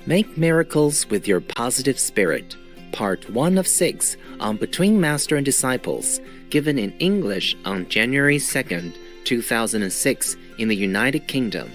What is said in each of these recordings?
Make miracles with your positive spirit. Part 1 of 6 on Between Master and Disciples, given in English on January 2nd, 2006 in the United Kingdom.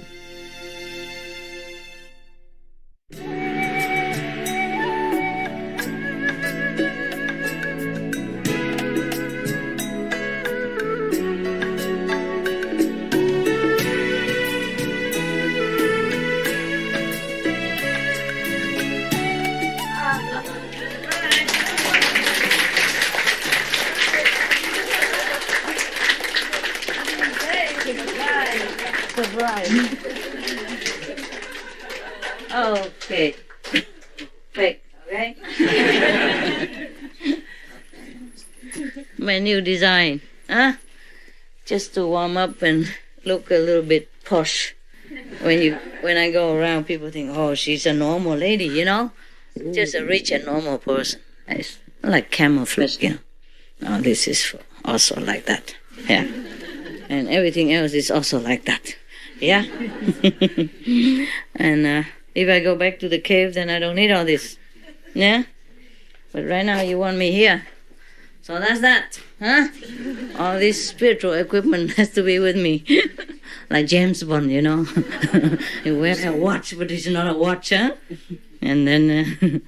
Okay. Wait, okay? My new design, huh? Just to warm up and look a little bit posh. When I go around, people think, oh, she's a normal lady, you know? Just a rich and normal person. It's like camouflage, you know? Oh, this is also like that, yeah. And everything else is also like that, yeah? And if I go back to the cave, then I don't need all this, yeah? But right now you want me here. So that's that, huh? All this spiritual equipment has to be with me. Like James Bond, you know? He wears a watch, but it's not a watch, huh? And then,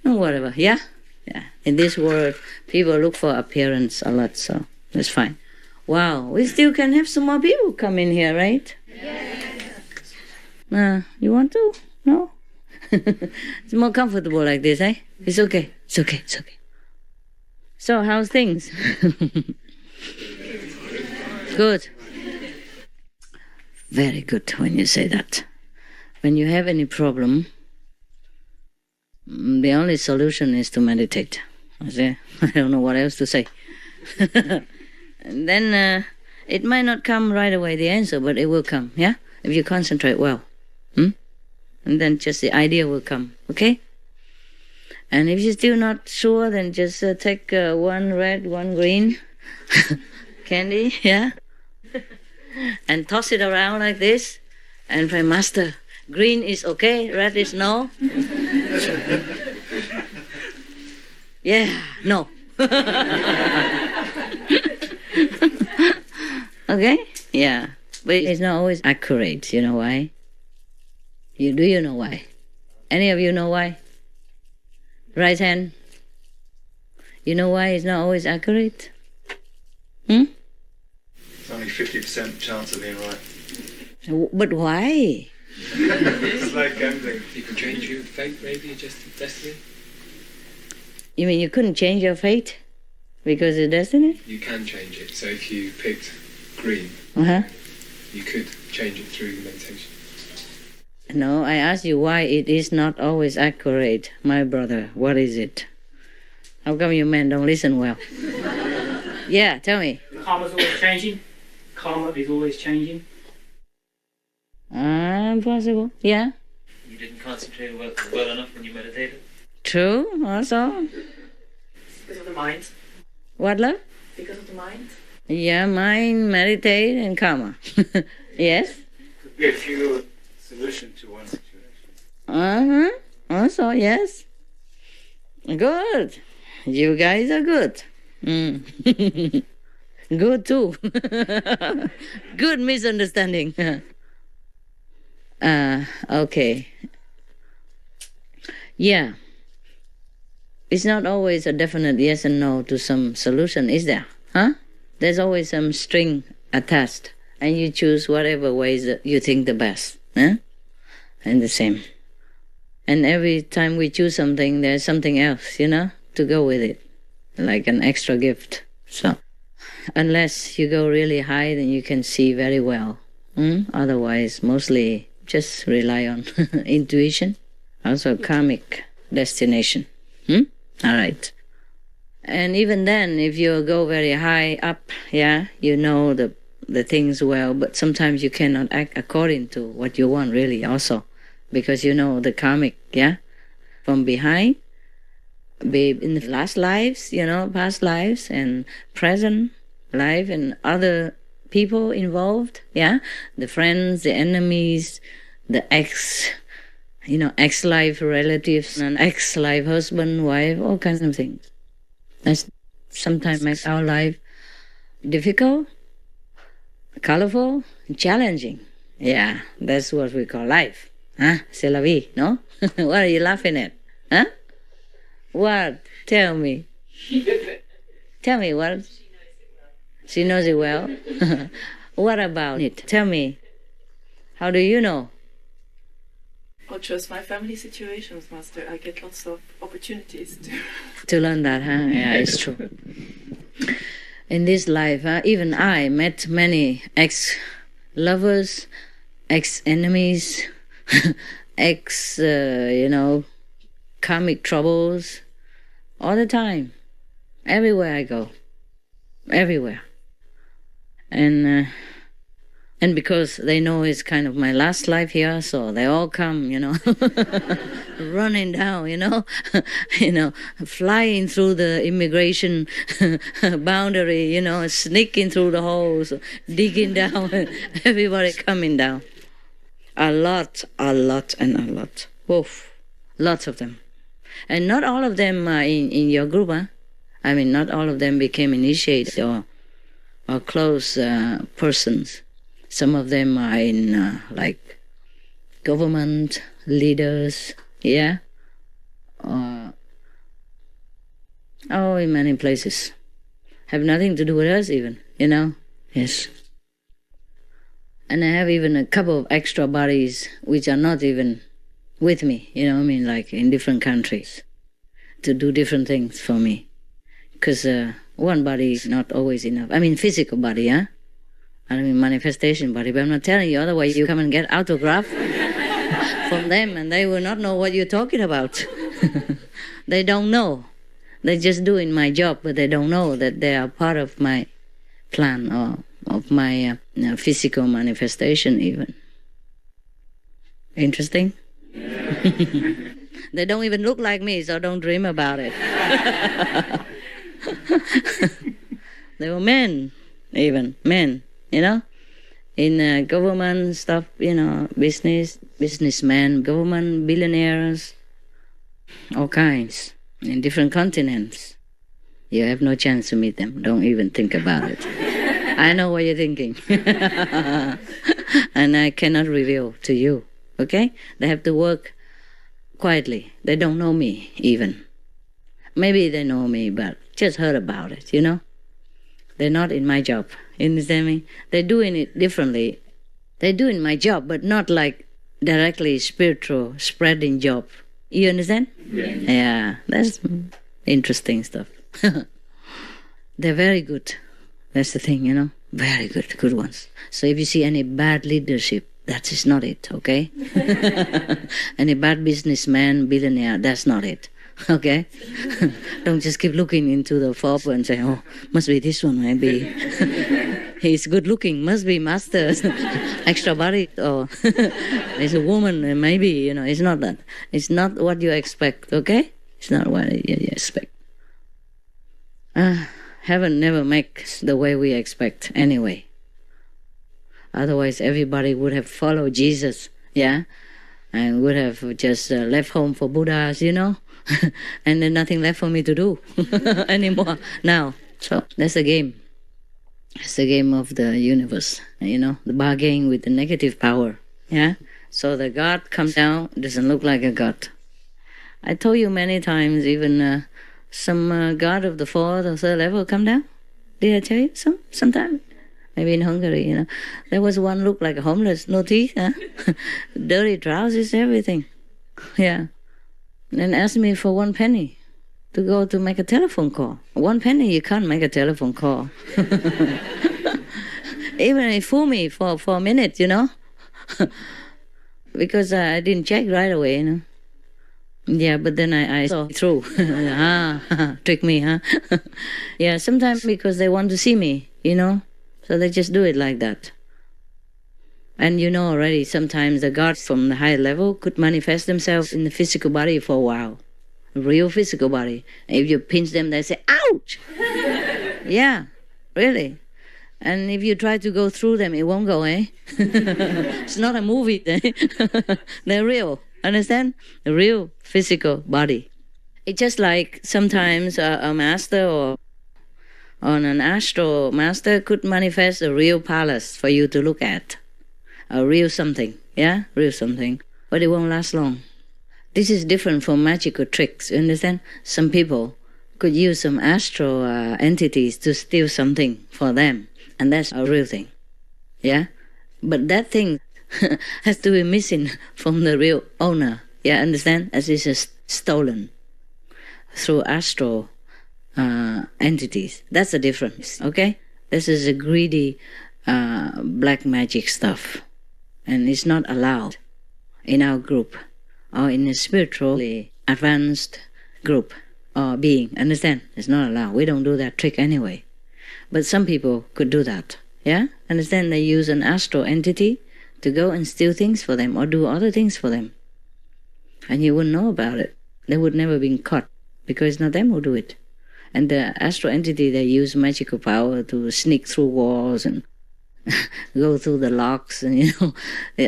whatever, yeah? Yeah. In this world, people look for appearance a lot, so that's fine. Wow, we still can have some more people come in here, right? Yes. You want to? No? It's more comfortable like this, eh? It's okay. It's okay. It's okay. So, how's things? Good. Very good when you say that. When you have any problem, the only solution is to meditate. I don't know what else to say. And then it might not come right away, the answer, but it will come, yeah? If you concentrate well. And then just the idea will come, okay? And if you're still not sure, then just take one red, one green candy, yeah? And toss it around like this and pray, Master, green is okay, red is no. Yeah, no. Okay? Yeah. But it's not always accurate, you know why? Do you know why? Any of you know why? Right hand. You know why it's not always accurate? It's only 50% chance of being right. But why? It's like gambling. You can change your fate, maybe, just destiny. You mean you couldn't change your fate because of destiny? You can change it. So if you picked green, you could change it through meditation. No, I asked you why it is not always accurate, my brother. What is it? How come you men don't listen well? Yeah, tell me. Karma's always changing. Karma is always changing. Possible. Yeah. You didn't concentrate well enough when you meditated. True, also. Because of the mind. What, love? Because of the mind. Yeah, mind, meditate, and karma. Yes? Could be a few solution to one situation. Also, yes. Good. You guys are good. Good too. Good misunderstanding. Okay. Yeah. It's not always a definite yes and no to some solution, is there? Huh? There's always some string attached, and you choose whatever ways that you think the best. Huh? And the same. And every time we choose something, there's something else, you know, to go with it. Like an extra gift. So, unless you go really high, then you can see very well. Otherwise, mostly just rely on intuition. Also karmic destination. All right. And even then, if you go very high up, yeah, you know the things well, but sometimes you cannot act according to what you want really also, because you know the karmic, yeah, from behind, be in the last lives, you know, past lives and present life and other people involved, yeah, the friends, the enemies, the ex, ex-life relatives and ex-life husband, wife, all kinds of things. That sometimes makes our life difficult, colorful, challenging. Yeah, that's what we call life. Huh? C'est la vie, no? What are you laughing at? Huh? What? Tell me. Tell me what? She knows it well. What about it? Tell me. How do you know? Or just my family situations, Master. I get lots of opportunities to learn that, huh? Yeah, it's true. In this life, even I met many ex-lovers, ex-enemies, karmic troubles, all the time. Everywhere I go. Everywhere. And because they know it's kind of my last life here, so they all come, running down, flying through the immigration boundary, sneaking through the holes, digging down, everybody coming down. A lot, and a lot. Woof. Lots of them. And not all of them are in your group, huh? I mean, not all of them became initiated or close persons. Some of them are in, government leaders, yeah? In many places. Have nothing to do with us even, Yes. And I have even a couple of extra bodies which are not even with me, in different countries, to do different things for me. Because one body is not always enough. I mean, physical body, huh? I mean, manifestation body, but I'm not telling you, otherwise you come and get autograph from them and they will not know what you're talking about. They don't know. They're just doing my job, but they don't know that they are part of my plan or of my physical manifestation even. Interesting? They don't even look like me, so don't dream about it. They were men, even, men. In government stuff, businessmen, government, billionaires, all kinds, in different continents. You have no chance to meet them. Don't even think about it. I know what you're thinking. And I cannot reveal to you, okay? They have to work quietly. They don't know me, even. Maybe they know me, but just heard about it, They're not in my job. You understand me? They're doing it differently. They're doing my job, but not like directly spiritual spreading job. You understand? Yeah, that's interesting stuff. They're very good. That's the thing, Very good ones. So if you see any bad leadership, that is not it, okay? Any bad businessman, billionaire, that's not it. Okay? Don't just keep looking into the fob and say, oh, must be this one, maybe. He's good looking, must be master. Extra body, or there's a woman, maybe, it's not that. It's not what you expect, okay? It's not what you expect. Heaven never makes the way we expect anyway. Otherwise, everybody would have followed Jesus, yeah? And would have just left home for Buddhas, and then nothing left for me to do anymore now. So that's the game. It's the game of the universe, the bargaining with the negative power, yeah? So the God comes down, doesn't look like a God. I told you many times, even some God of the fourth or third level come down. Did I tell you sometime? Maybe in Hungary, There was one looked like a homeless, no teeth, huh? Dirty trousers, everything. Yeah. And asked me for 1 penny to go to make a telephone call. 1 penny, you can't make a telephone call. Even he fooled me for a minute, because I didn't check right away, Yeah, but then I saw through. Trick me, huh? Yeah, sometimes because they want to see me, So they just do it like that. And already, sometimes the gods from the higher level could manifest themselves in the physical body for a while. A real physical body. If you pinch them, they say, ouch! Yeah, really. And if you try to go through them, it won't go, eh? It's not a movie, eh? They're real. Understand? The real physical body. It's just like sometimes a master or an astral master could manifest a real palace for you to look at. A real something, yeah? Real something. But it won't last long. This is different from magical tricks, you understand? Some people could use some astral entities to steal something for them, and that's a real thing, yeah? But that thing has to be missing from the real owner, yeah, understand? As it's just stolen through astral entities. That's the difference, okay? This is a greedy black magic stuff, and it's not allowed in our group or in a spiritually advanced group or being. Understand? It's not allowed. We don't do that trick anyway. But some people could do that, yeah? Understand? They use an astral entity to go and steal things for them or do other things for them. And you wouldn't know about it. They would never be caught because it's not them who do it. And the astral entity, they use magical power to sneak through walls and go through the locks and, you know,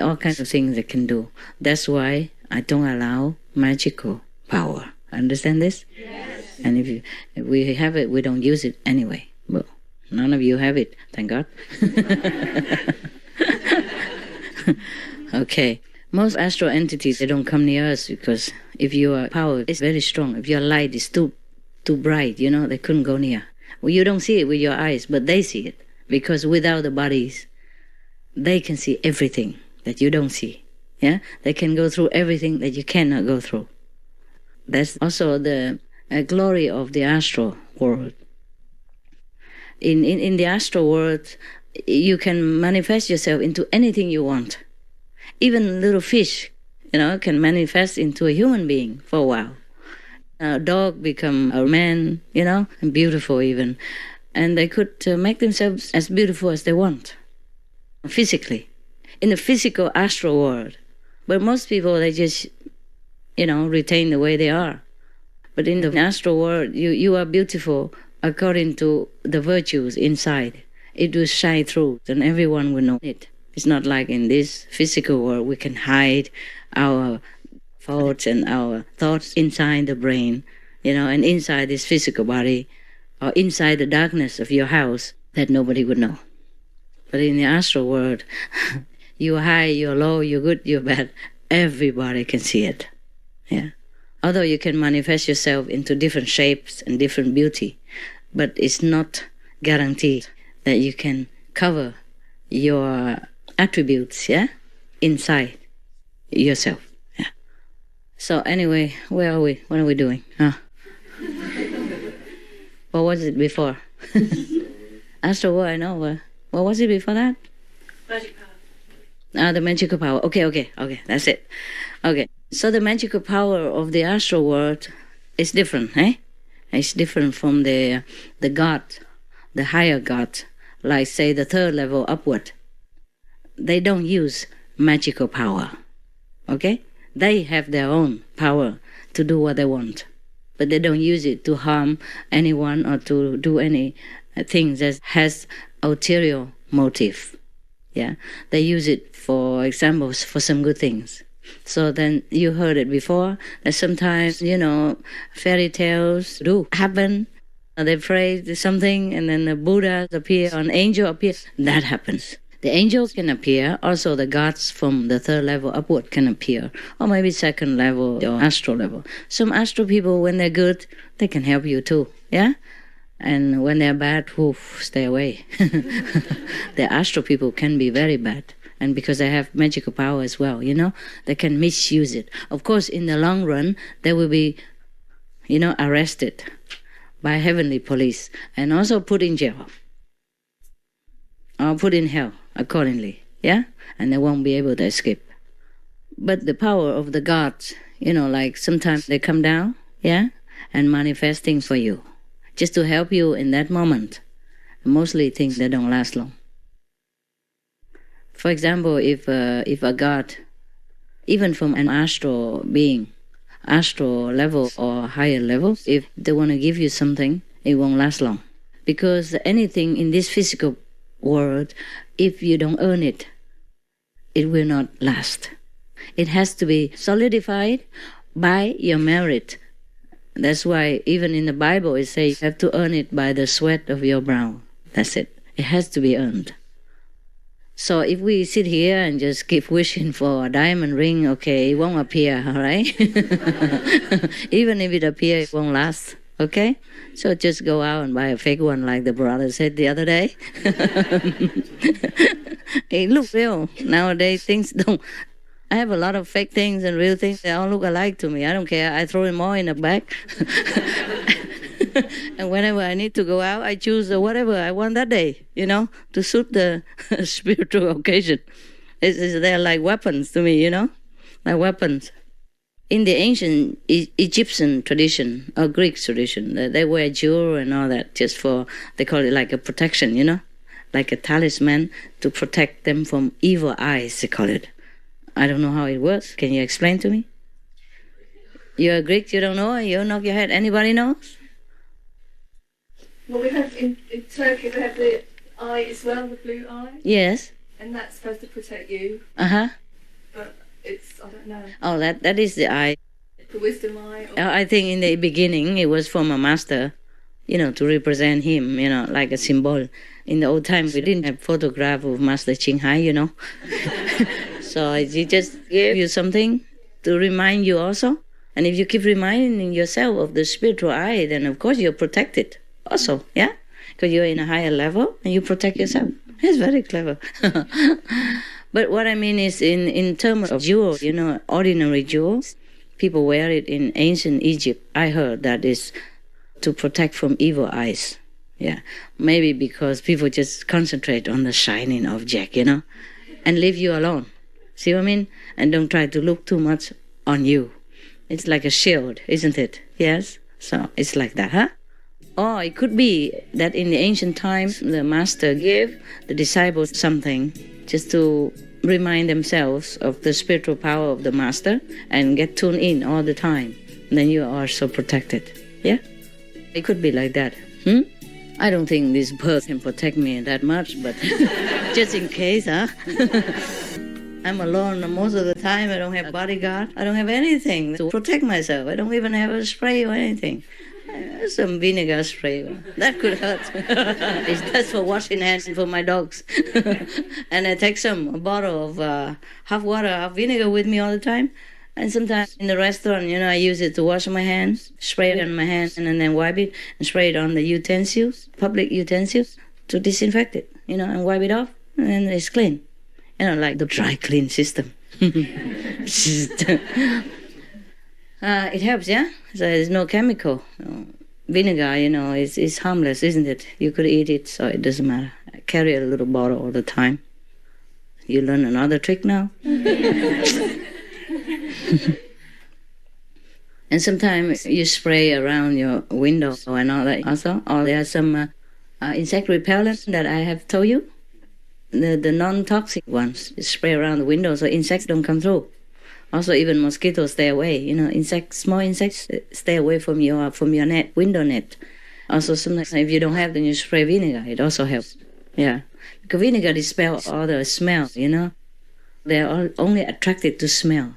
all kinds of things they can do. That's why I don't allow magical power. Understand this? Yes. And if we have it, we don't use it anyway. Well, none of you have it, thank God. Okay. Most astral entities, they don't come near us because if your power is very strong, if your light is too bright, you know, they couldn't go near. Well, you don't see it with your eyes, but they see it. Because without the bodies, they can see everything that you don't see. Yeah, they can go through everything that you cannot go through. That's also the glory of the astral world. In the astral world, you can manifest yourself into anything you want. Even little fish, you know, can manifest into a human being for a while. A dog become a man, you know, and beautiful even. And they could make themselves as beautiful as they want, physically, in the physical astral world. But most people, they just, you know, retain the way they are. But in the astral world, you are beautiful according to the virtues inside. It will shine through, and everyone will know it. It's not like in this physical world, we can hide our faults and our thoughts inside the brain, you know, and inside this physical body, or inside the darkness of your house, that nobody would know. But in the astral world, you're high, you're low, you're good, you're bad. Everybody can see it. Yeah. Although you can manifest yourself into different shapes and different beauty, but it's not guaranteed that you can cover your attributes, yeah, inside yourself. Yeah. So anyway, where are we? What are we doing? What was it before? Astral world, I know. What was it before that? Magic power. The magical power. Okay, that's it. Okay, so the magical power of the astral world is different, eh? It's different from the God, the higher God, like say the third level upward. They don't use magical power, okay? They have their own power to do what they want, but they don't use it to harm anyone or to do any things that has ulterior motive. Yeah, they use it, for example, for some good things. So then you heard it before that sometimes, you know, fairy tales do happen. They pray to something and then the Buddha appear, or an angel appears. That happens. The angels can appear, also the gods from the third level upward can appear, or maybe second level or astral level. Some astral people, when they're good, they can help you too, yeah? And when they're bad, stay away. The astral people can be very bad. And because they have magical power as well, you know, they can misuse it. Of course, in the long run, they will be, you know, arrested by heavenly police and also put in jail or put in hell accordingly, yeah? And they won't be able to escape. But the power of the gods, you know, like sometimes they come down, yeah, and manifest things for you, just to help you in that moment. Mostly things that don't last long. For example, if a god, even from an astral being, astral level or higher level, if they want to give you something, it won't last long. Because anything in this physical world, if you don't earn it, it will not last. It has to be solidified by your merit. That's why even in the Bible it says you have to earn it by the sweat of your brow. That's it. It has to be earned. So if we sit here and just keep wishing for a diamond ring, okay, it won't appear, all right? Even if it appears, it won't last, okay? So just go out and buy a fake one like the brother said the other day. It looks real. Nowadays, things don't... I have a lot of fake things and real things. They all look alike to me. I don't care. I throw them all in a bag. And whenever I need to go out, I choose whatever I want that day, to suit the spiritual occasion. They're like weapons to me, like weapons. In the ancient Egyptian tradition or Greek tradition, they wear jewelry and all that just for, they call it like a protection, like a talisman to protect them from evil eyes, they call it. I don't know how it works. Can you explain to me? You're a Greek, you don't know? You knock your head. Anybody knows? Well, we have in Turkey, they have the eye as well, the blue eye. Yes. And that's supposed to protect you. Uh-huh. But it's, I don't know. Oh, that is the eye. The wisdom eye. I think in the beginning it was from a master, to represent him, like a symbol. In the old time, we didn't have photograph of Master Ching Hai, So he just gave you something to remind you also. And if you keep reminding yourself of the spiritual eye, then of course you're protected also, yeah? Because you're in a higher level and you protect yourself. It's very clever. But what I mean is in terms of jewels, ordinary jewels, people wear it in ancient Egypt. I heard that is to protect from evil eyes. Yeah, maybe because people just concentrate on the shining object, and leave you alone. See what I mean? And don't try to look too much on you. It's like a shield, isn't it? Yes? So it's like that, huh? Or it could be that in the ancient times, the master gave the disciples something just to remind themselves of the spiritual power of the master and get tuned in all the time. And then you are so protected. Yeah? It could be like that. I don't think this bird can protect me that much, but just in case, huh? I'm alone most of the time. I don't have bodyguard. I don't have anything to protect myself. I don't even have a spray or anything. Some vinegar spray. That could hurt. That's for washing hands for my dogs. And I take a bottle of half water, half vinegar with me all the time. And sometimes in the restaurant, I use it to wash my hands, spray it on my hands, and then wipe it, and spray it on the utensils, public utensils, to disinfect it, and wipe it off, and it's clean. Like the dry clean system. It helps, yeah? So there's no chemical. Vinegar, is harmless, isn't it? You could eat it, so it doesn't matter. I carry a little bottle all the time. You learn another trick now? And sometimes you spray around your window and all that also. Or there are some insect repellents that I have told you. The non-toxic ones. You spray around the window so insects don't come through. Also, even mosquitoes stay away. Small insects stay away from your net, window net. Also, sometimes if you don't have, then you spray vinegar. It also helps. Yeah, because vinegar dispels all the smell. They're all only attracted to smell.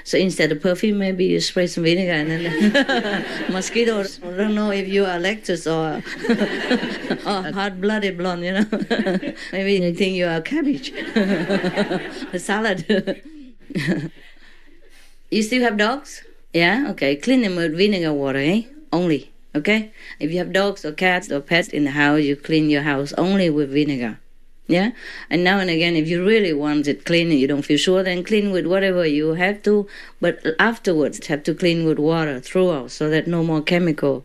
So instead of perfume, maybe you spray some vinegar, and then mosquitoes don't know if you are lactose or hot-blooded blonde. Maybe they think you are cabbage, a salad. You still have dogs? Yeah? Okay. Clean them with vinegar water, eh? Only. Okay? If you have dogs or cats or pets in the house, you clean your house only with vinegar. Yeah? And now and again, if you really want it clean and you don't feel sure, then clean with whatever you have to. But afterwards, have to clean with water throughout so that no more chemical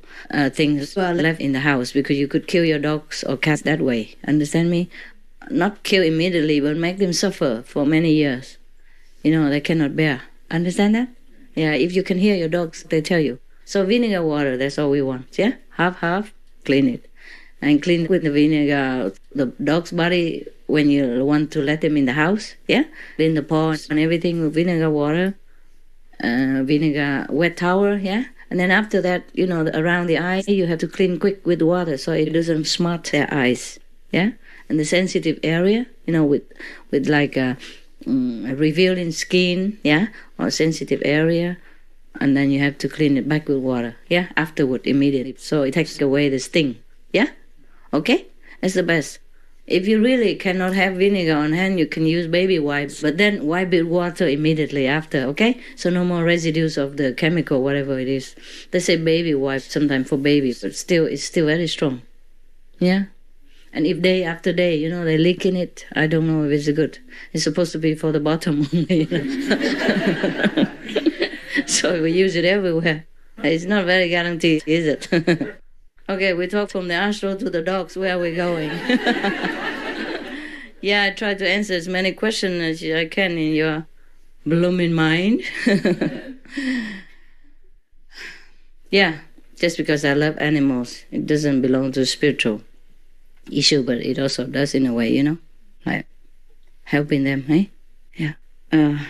things are left in the house, because you could kill your dogs or cats that way. Understand me? Not kill immediately, but make them suffer for many years. They cannot bear. Understand that? Yeah, if you can hear your dogs, they tell you. So vinegar water, that's all we want. Yeah? Half, clean it. And clean with the vinegar the dog's body when you want to let them in the house. Yeah? Clean the paw and everything with vinegar water. Vinegar wet towel, yeah? And then after that, around the eye, you have to clean quick with water so it doesn't smart their eyes. Yeah? And the sensitive area, with like revealing skin, yeah, or sensitive area, and then you have to clean it back with water, yeah, afterward, immediately. So it takes away the sting, yeah? Okay? That's the best. If you really cannot have vinegar on hand, you can use baby wipes, but then wipe with water immediately after, okay? So no more residues of the chemical, whatever it is. They say baby wipes sometimes for babies, but still, it's still very strong, yeah? And if day after day, you know, they're leaking it, I don't know if it's good. It's supposed to be for the bottom only, you know? So we use it everywhere. It's not very guaranteed, is it? Okay, we talk from the astral to the dogs. Where are we going? Yeah, I try to answer as many questions as I can in your blooming mind. Yeah, just because I love animals, it doesn't belong to spiritual issue, but it also does in a way, you know, like helping them, eh? Yeah.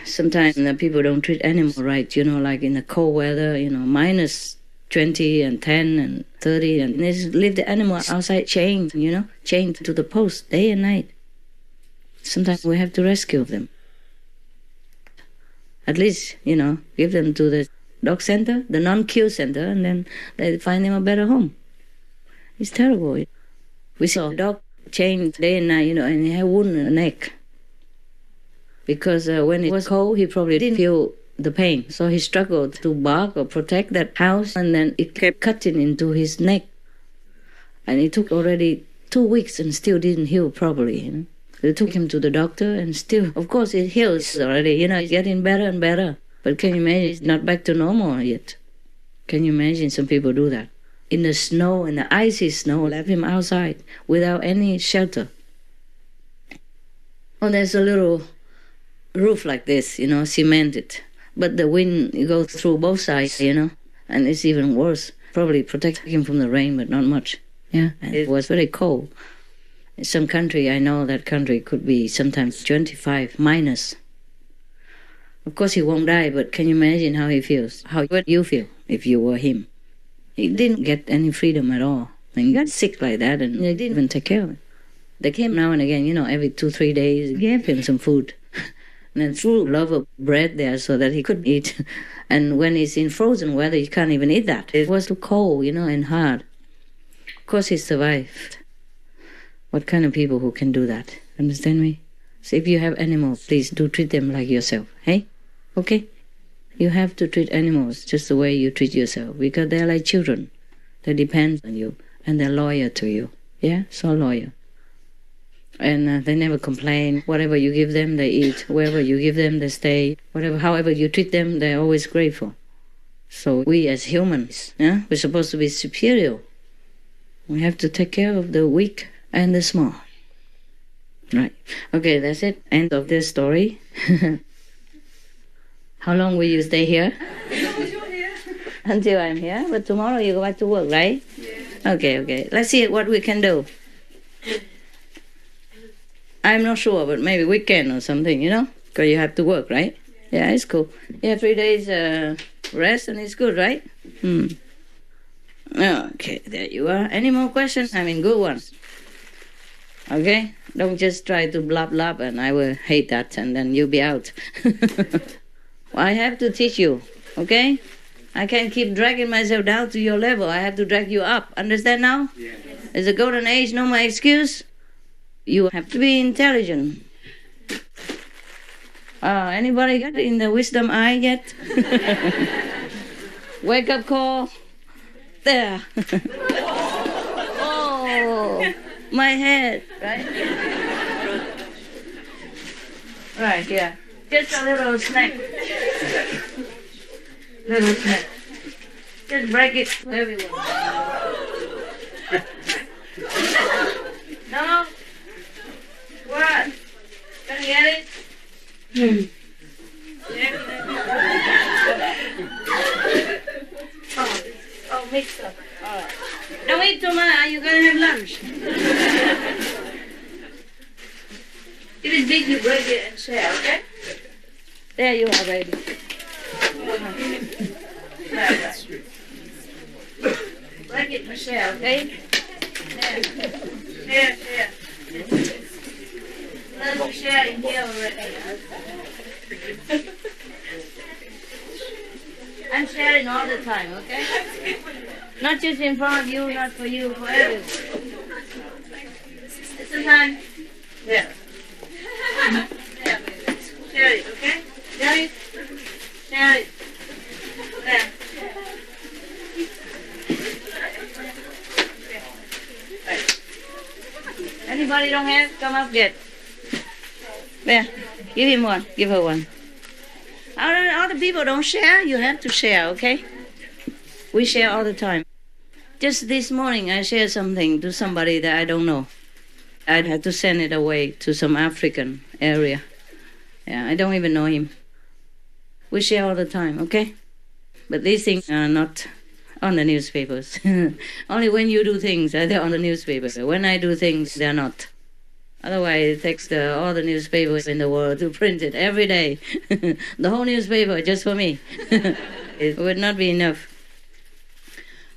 Sometimes the people don't treat animals right, you know, like in the cold weather, you know, minus 20 and 10 and 30, and they just leave the animal outside chained, you know, chained to the post day and night. Sometimes we have to rescue them. At least, you know, give them to the dog center, the non-kill center, and then they find them a better home. It's terrible. We saw a dog chained day and night, you know, and he had wound in the neck. Because when it was cold, he probably didn't feel the pain. So he struggled to bark or protect that house, and then it kept cutting into his neck. And it took already 2 weeks and still didn't heal properly, you know. They took him to the doctor, and still, of course, it heals already, you know, it's getting better and better. But can you imagine, it's not back to normal yet. Can you imagine some people do that? In the snow, in the icy snow, left him outside without any shelter. Oh, there's a little roof like this, you know, cemented. But the wind goes through both sides, you know, and it's even worse. Probably protecting him from the rain, but not much. Yeah, and it was very cold. In some country, I know that country could be sometimes 25 minus. Of course, he won't die, but can you imagine how he feels? How would you feel if you were him? He didn't get any freedom at all. And he got sick like that, and they didn't even take care of him. They came now and again, you know, every 2-3 days, gave him some food. And then threw a loaf of bread there so that he could eat. And when he's in frozen weather, you can't even eat that. It was too cold, you know, and hard. Of course, he survived. What kind of people who can do that? Understand me? So if you have animals, please do treat them like yourself, hey? Okay? You have to treat animals just the way you treat yourself, because they're like children. They depend on you, and they're loyal to you. Yeah? So loyal. And they never complain. Whatever you give them, they eat. Wherever you give them, they stay. However you treat them, they're always grateful. So we as humans, yeah, we're supposed to be superior. We have to take care of the weak and the small. Right. Okay, that's it. End of this story. How long will you stay here? Until I'm here. But tomorrow you go back to work, right? Yeah. Okay. Let's see what we can do. I'm not sure, but maybe weekend or something, you know? Because you have to work, right? Yeah, it's cool. You have 3 days rest, and it's good, right? Okay, there you are. Any more questions? I mean, good ones. Okay? Don't just try to blab, and I will hate that, and then you'll be out. Well, I have to teach you, okay? I can't keep dragging myself down to your level. I have to drag you up. Understand now? Yeah. It's a golden age, no more excuse. You have to be intelligent. Anybody got in the wisdom eye yet? Wake up call. There. Oh, my head, right? Right, yeah. Just a little snack. Little snack. Just break it for everyone. No? What? Can you get it? Oh, mixed up. All right. Don't eat too much. You're going to have lunch. If it's big, you break it and share, okay? There you are, baby. Right. Break it and share, okay? There. There. Let me sharing here already. I'm sharing all the time, okay? Not just in front of you, not for you, for everyone. Sometimes, yeah. Share it, okay? Share it. Share it. There. Anybody don't have? Come up, get. There. Give him one. Give her one. Other people don't share. You have to share, okay? We share all the time. Just this morning, I shared something to somebody that I don't know. I'd have to send it away to some African area. Yeah, I don't even know him. We share all the time, okay? But these things are not on the newspapers. Only when you do things, they're on the newspapers. When I do things, they're not. Otherwise, it takes all the newspapers in the world to print it every day. The whole newspaper just for me. It would not be enough.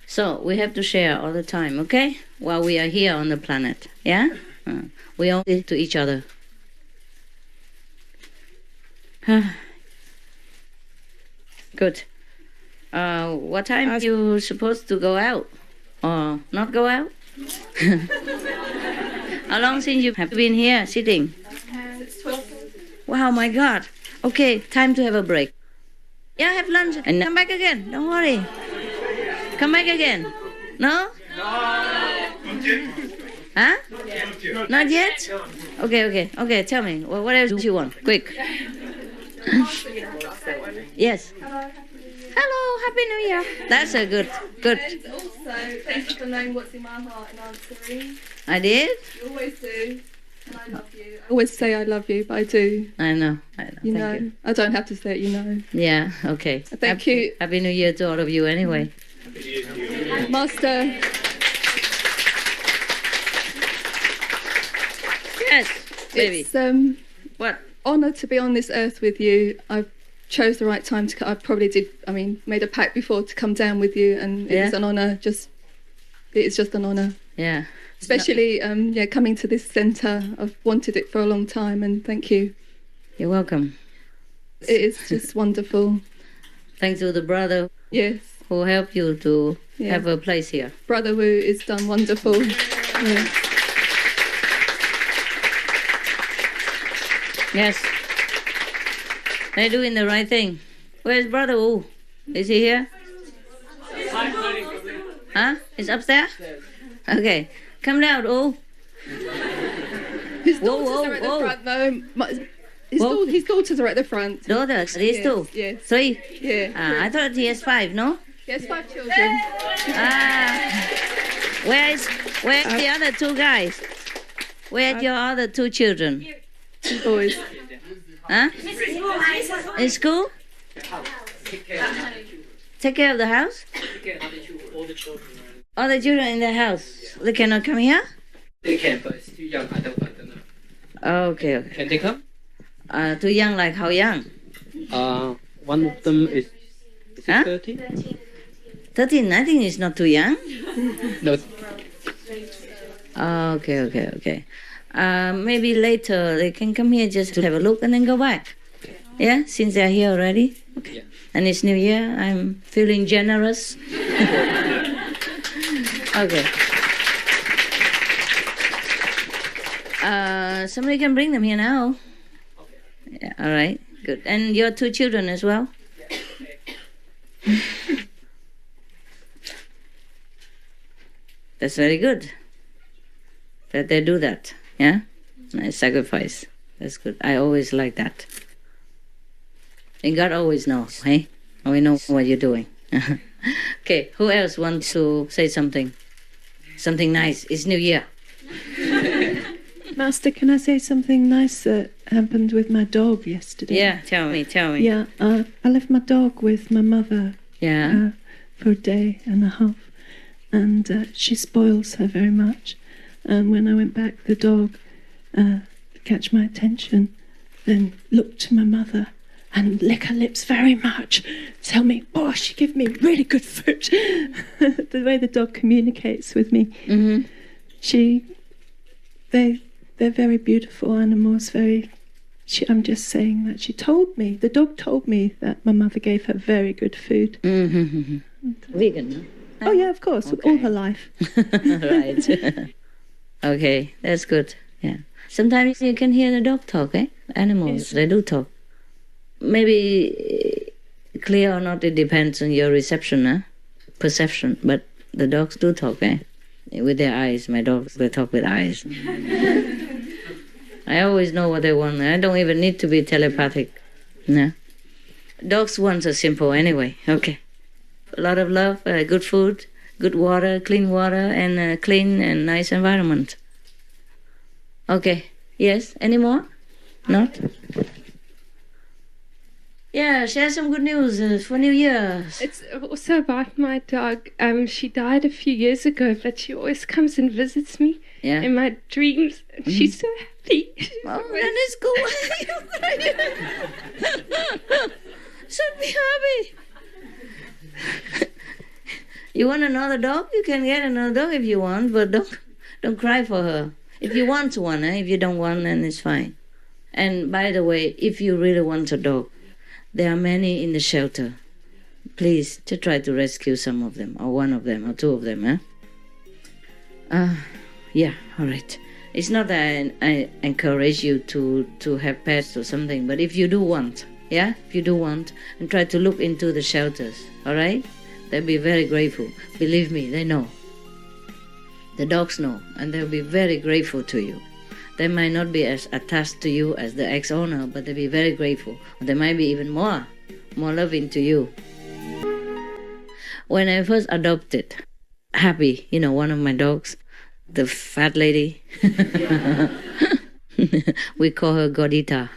So we have to share all the time, okay? While we are here on the planet, yeah? We owe it to each other. Good. What time are you supposed to go out? Or not go out? How long since you have been here sitting? It's 12. Wow, my God. Okay, time to have a break. Yeah, have lunch and come back again. Don't worry. Come back again. No? Huh? Not yet? Okay, tell me. Well, what else do you want? Quick. Yes. Hello, Happy New Year. That's a good. And also, thank you for knowing what's in my heart and answering. I did? You always do. And I love you. I always say I love you, but I do. I know. You Thank know. you. I don't have to say it, you know. Yeah, okay. Thank you. Happy New Year to all of you anyway. Master, Yes, baby. it's What? honour to be on this earth with you. I chose the right time to. I probably did. Made a pact before to come down with you, and it was an honour. It is just an honour. Yeah. Especially, coming to this centre. I've wanted it for a long time, and thank you. You're welcome. It is just wonderful. Thanks to the brother Yes, who helped you to have a place here. Brother Wu is done wonderful. Yeah. Yes. They're doing the right thing. Where's Brother Wu? Is he here? Huh? He's upstairs? Okay. Come down, Wu. His daughters are at the front, though. His daughters are at the front. Daughters, these two? Yes. 3? Yeah. I thought he has 5, no? He has 5 children. Where's the other 2 guys? Where's your other 2 children? 2 boys. Huh? In school? Take care of the house? All the children in the house. They cannot come here? They can, but it's too young. I don't know. Okay. Can they come? Too young, like how young? One of them is it 13? 13, I think it's not too young. No. Okay. Maybe later they can come here just to have a look and then go back. Yeah, since they're here already. Okay. Yeah. And it's New Year, I'm feeling generous. Okay. Somebody can bring them here now. Yeah, all right, good. And your 2 children as well? That's very good that they do that. Yeah? Nice sacrifice. That's good. I always like that. And God always knows, hey? We know what you're doing. Okay, who else wants to say something? Something nice. It's New Year. Master, can I say something nice that happened with my dog yesterday? Yeah, tell me. Yeah, I left my dog with my mother for a day and a half, and she spoils her very much. And when I went back, the dog catch my attention, then looked to my mother and lick her lips very much. Tell me, she give me really good food. The way the dog communicates with me. Mm-hmm. they're very beautiful animals, I'm just saying that she told me, the dog told me that my mother gave her very good food. Mm-hmm. Vegan, no? Oh yeah, of course, Okay. all her life. Right. Okay, that's good. Yeah. Sometimes you can hear the dog talk, eh? Animals, Yes. they do talk. Maybe clear or not, it depends on your reception, perception. But the dogs do talk, eh? With their eyes. My dogs, they talk with eyes. I always know what they want. I don't even need to be telepathic. No. Dogs' wants are simple anyway. Okay. A lot of love, good food, good water, and a clean and nice environment. Okay. Yes? Any more? Not? Yeah, share some good news for New Year. It's also about my dog. She died a few years ago, but she always comes and visits me in my dreams. And she's so happy. Oh, then it's cool. Should be happy. You want another dog? You can get another dog if you want, but don't cry for her. If you want one, if you don't want, then it's fine. And by the way, if you really want a dog, there are many in the shelter. Please, to try to rescue some of them, or one of them, or two of them, yeah, all right. It's not that I encourage you to have pets or something, but if you do want, if you do want, and try to look into the shelters, all right? They'll be very grateful. Believe me, they know. The dogs know, and they'll be very grateful to you. They might not be as attached to you as the ex-owner, but they'll be very grateful. They might be even more loving to you. When I first adopted Happy, one of my dogs, the fat lady, we call her Gordita,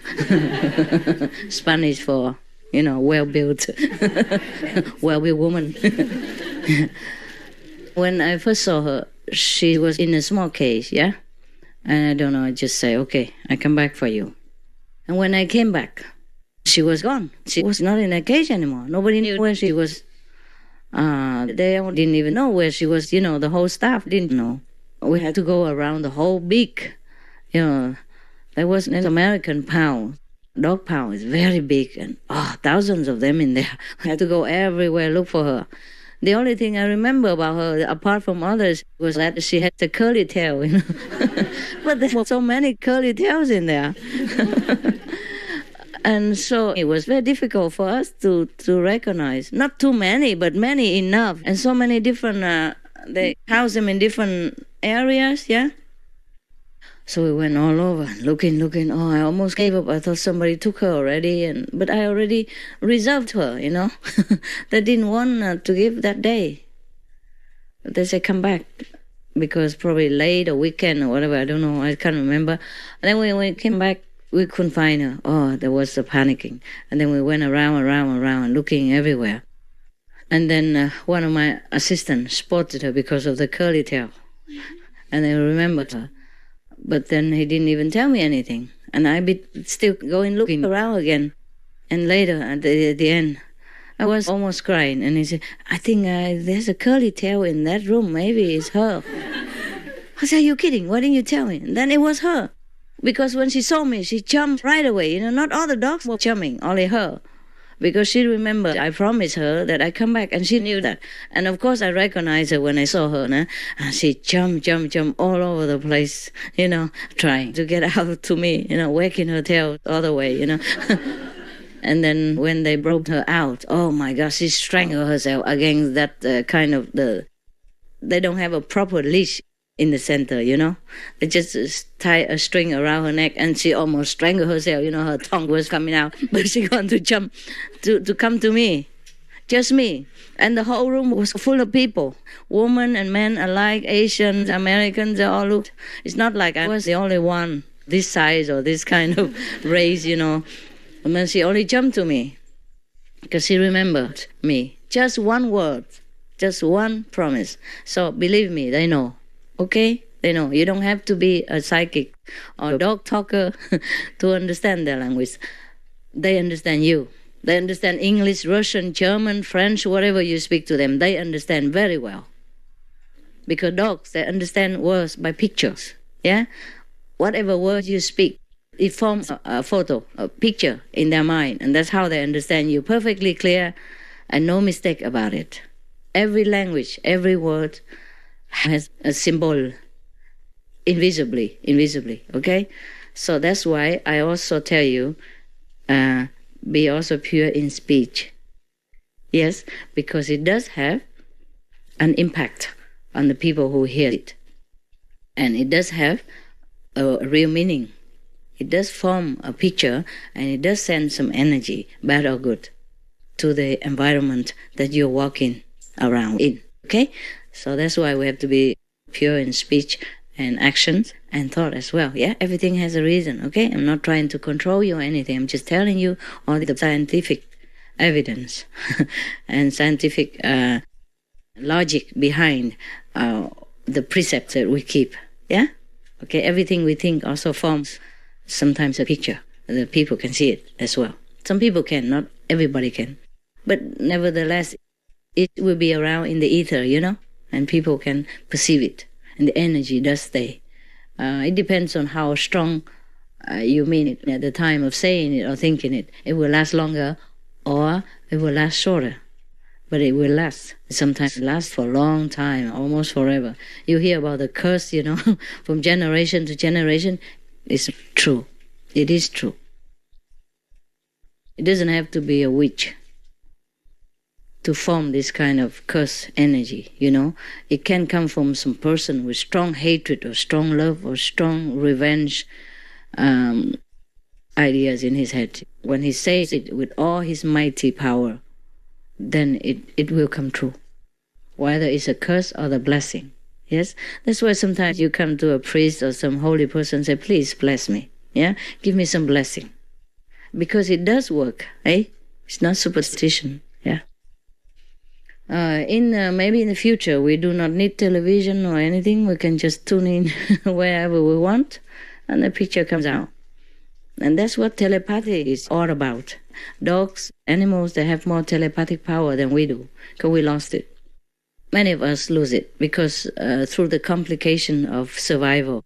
Spanish for, well-built, well-built woman. When I first saw her, she was in a small cage, And I don't know, I just say, okay, I come back for you. And when I came back, she was gone. She was not in a cage anymore. Nobody knew where she was. They didn't even know where she was, the whole staff didn't know. We had to go around the whole beak. There was an American pound. Dog pound is very big, and thousands of them in there. We had to go everywhere, look for her. The only thing I remember about her, apart from others, was that she had the curly tail, But there were so many curly tails in there. And so it was very difficult for us to recognize. Not too many, but many enough. And so many different, they house them in different areas, So we went all over, looking. Oh, I almost gave up. I thought somebody took her already, but I already reserved her, They didn't want to give that day. But they said, come back, because probably late or weekend or whatever, I don't know, I can't remember. And then when we came back, we couldn't find her. Oh, there was the panicking. And then we went around, looking everywhere. And then one of my assistants spotted her because of the curly tail. And they remembered her. But then he didn't even tell me anything. And I be still going looking around again. And later, at the end, I was almost crying. And he said, I think there's a curly tail in that room. Maybe it's her. I said, are you kidding? Why didn't you tell me? And then it was her. Because when she saw me, she jumped right away. Not all the dogs were jumping, only her. Because she remembered I promised her that I come back, and she knew that. And of course I recognized her when I saw her, and she jumped all over the place, trying to get out to me, wagging her tail all the way, And then when they brought her out, oh my gosh, she strangled herself against that they don't have a proper leash in the center, They just tie a string around her neck, and she almost strangled herself, her tongue was coming out. But she got to jump to come to me, just me. And the whole room was full of people, women and men alike, Asians, Americans, they all looked. It's not like I was the only one this size or this kind of race, And then she only jumped to me because she remembered me. Just one word, just one promise. So believe me, they know. Okay? They know. You don't have to be a psychic or a dog talker to understand their language. They understand you. They understand English, Russian, German, French, whatever you speak to them. They understand very well. Because dogs, they understand words by pictures. whatever words you speak, it forms a photo, a picture in their mind, and that's how they understand you perfectly clear and no mistake about it. Every language, every word has a symbol invisibly, okay? So that's why I also tell you, be also pure in speech. Yes, because it does have an impact on the people who hear it. And it does have a real meaning. It does form a picture, and it does send some energy, bad or good, to the environment that you're walking around in. Okay? So that's why we have to be pure in speech and actions and thought as well. Yeah? Everything has a reason, okay? I'm not trying to control you or anything. I'm just telling you all the scientific evidence and scientific logic behind the precepts that we keep. Yeah? Okay, everything we think also forms sometimes a picture. The people can see it as well. Some people can, not everybody can. But nevertheless, it will be around in the ether, and people can perceive it. And the energy does stay. It depends on how strong you mean it at the time of saying it or thinking it. It will last longer or it will last shorter. But it will last. Sometimes it lasts for a long time, almost forever. You hear about the curse, from generation to generation. It's true. It is true. It doesn't have to be a witch to form this kind of curse energy, It can come from some person with strong hatred or strong love or strong revenge ideas in his head. When he says it with all his mighty power, then it will come true, whether it's a curse or the blessing. Yes? That's why sometimes you come to a priest or some holy person and say, please bless me. Yeah? Give me some blessing. Because it does work, eh? It's not superstition. Yeah? Maybe in the future we do not need television or anything. We can just tune in wherever we want and the picture comes out. And that's what telepathy is all about. Dogs, animals, they have more telepathic power than we do, because we lost it. Many of us lose it because through the complication of survival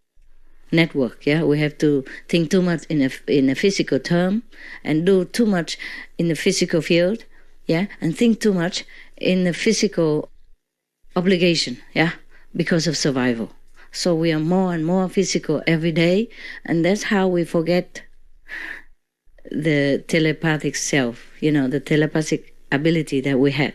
network, we have to think too much in a physical term and do too much in the physical field, and think too much in the physical obligation, because of survival. So we are more and more physical every day, and that's how we forget the telepathic self, the telepathic ability that we had.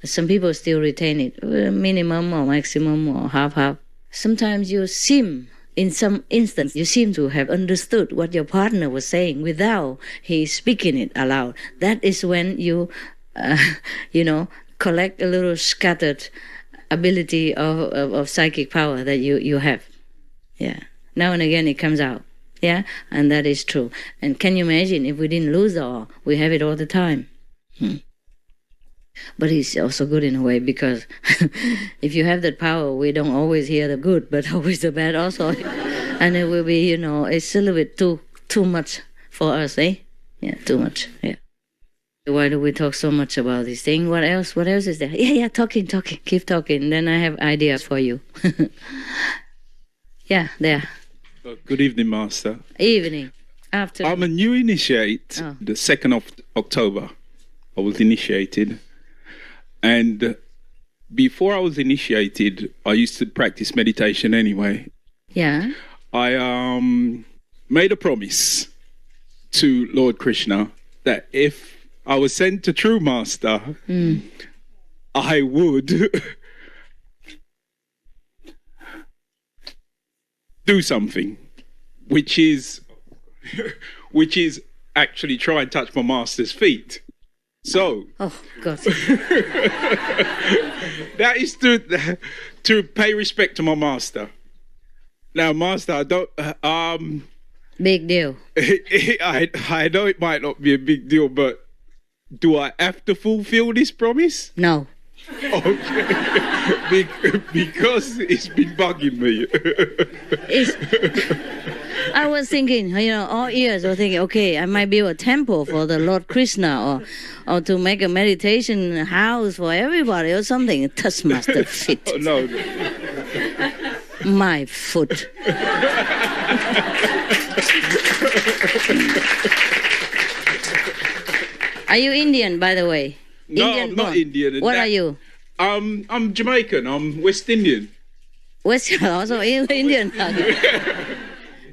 Some people still retain it, minimum or maximum or half-half. Sometimes you seem, in some instance, you seem to have understood what your partner was saying without he speaking it aloud. That is when you, collect a little scattered ability of psychic power that you have. Yeah. Now and again it comes out. Yeah, and that is true. And can you imagine if we didn't lose it all? We have it all the time. But it's also good in a way, because if you have that power, we don't always hear the good, but always the bad also. And it will be, it's a little bit too much for us, eh? Yeah, too much, yeah. Why do we talk so much about this thing? What else is there? Yeah, talking, keep talking. Then I have ideas for you. Yeah, there. Good evening, Master. Evening. Afternoon. I'm a new initiate. Oh. The 2nd of October, I was initiated. And before I was initiated, I used to practice meditation anyway. Yeah. I made a promise to Lord Krishna that if I was sent to True Master, I would do something, which is actually try and touch my master's feet. So, oh God, that is to pay respect to my master. Now, master, I don't. Big deal. I know it might not be a big deal, but do I have to fulfill this promise? No. Okay. Because it's been bugging me. I was thinking, all years I was thinking, okay, I might build a temple for the Lord Krishna, or to make a meditation house for everybody or something. Touch master feet. No. My foot. Are you Indian, by the way? No, Indian I'm not born? Indian. What are you? I'm Jamaican. I'm West Indian. West, also Indian.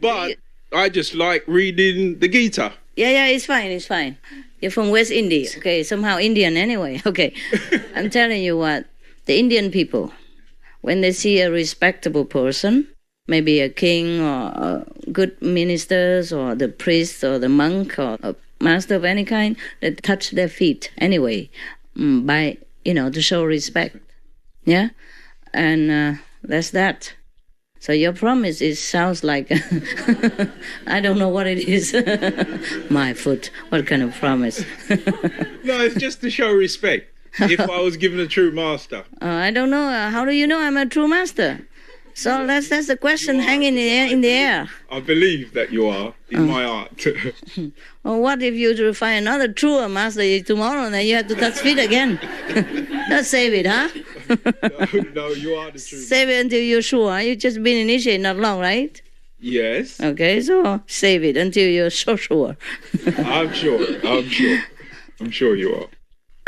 But I just like reading the Gita. Yeah, it's fine. You're from West India. Okay, somehow Indian anyway. Okay. I'm telling you what, the Indian people, when they see a respectable person, maybe a king or good ministers or the priest or the monk or a master of any kind, they touch their feet anyway, by, to show respect. Yeah? And that's that. So your promise sounds like, I don't know what it is. My foot, what kind of promise? No, it's just to show respect. If I was given a true master. I don't know. How do you know I'm a true master? So that's the question hanging in the air. I believe that you are in my art. Well, what if you find another truer master tomorrow and then you have to touch feet again? Let's save it, huh? No, you are the true. Save it until you're sure. You've just been initiated not long, right? Yes. Okay, so save it until you're so sure. I'm sure you are.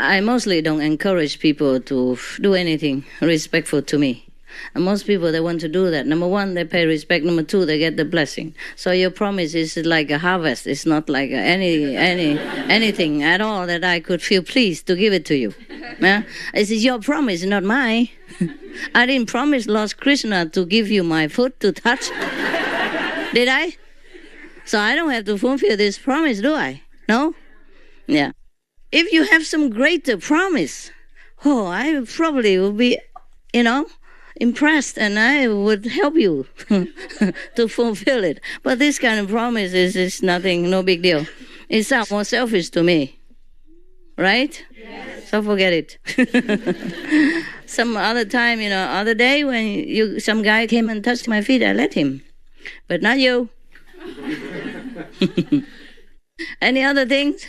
I mostly don't encourage people to do anything respectful to me. And most people, they want to do that. Number one, they pay respect. Number two, they get the blessing. So your promise is like a harvest. It's not like anything at all that I could feel pleased to give it to you. Yeah? This is your promise, not mine. I didn't promise Lord Krishna to give you my foot to touch. Did I? So I don't have to fulfill this promise, do I? No? Yeah. If you have some greater promise, I probably will be, impressed, and I would help you to fulfill it. But this kind of promise is nothing, no big deal. It sounds more selfish to me. Right? Yes. So forget it. Some other time, other day when some guy came and touched my feet, I let him. But not you. Any other things?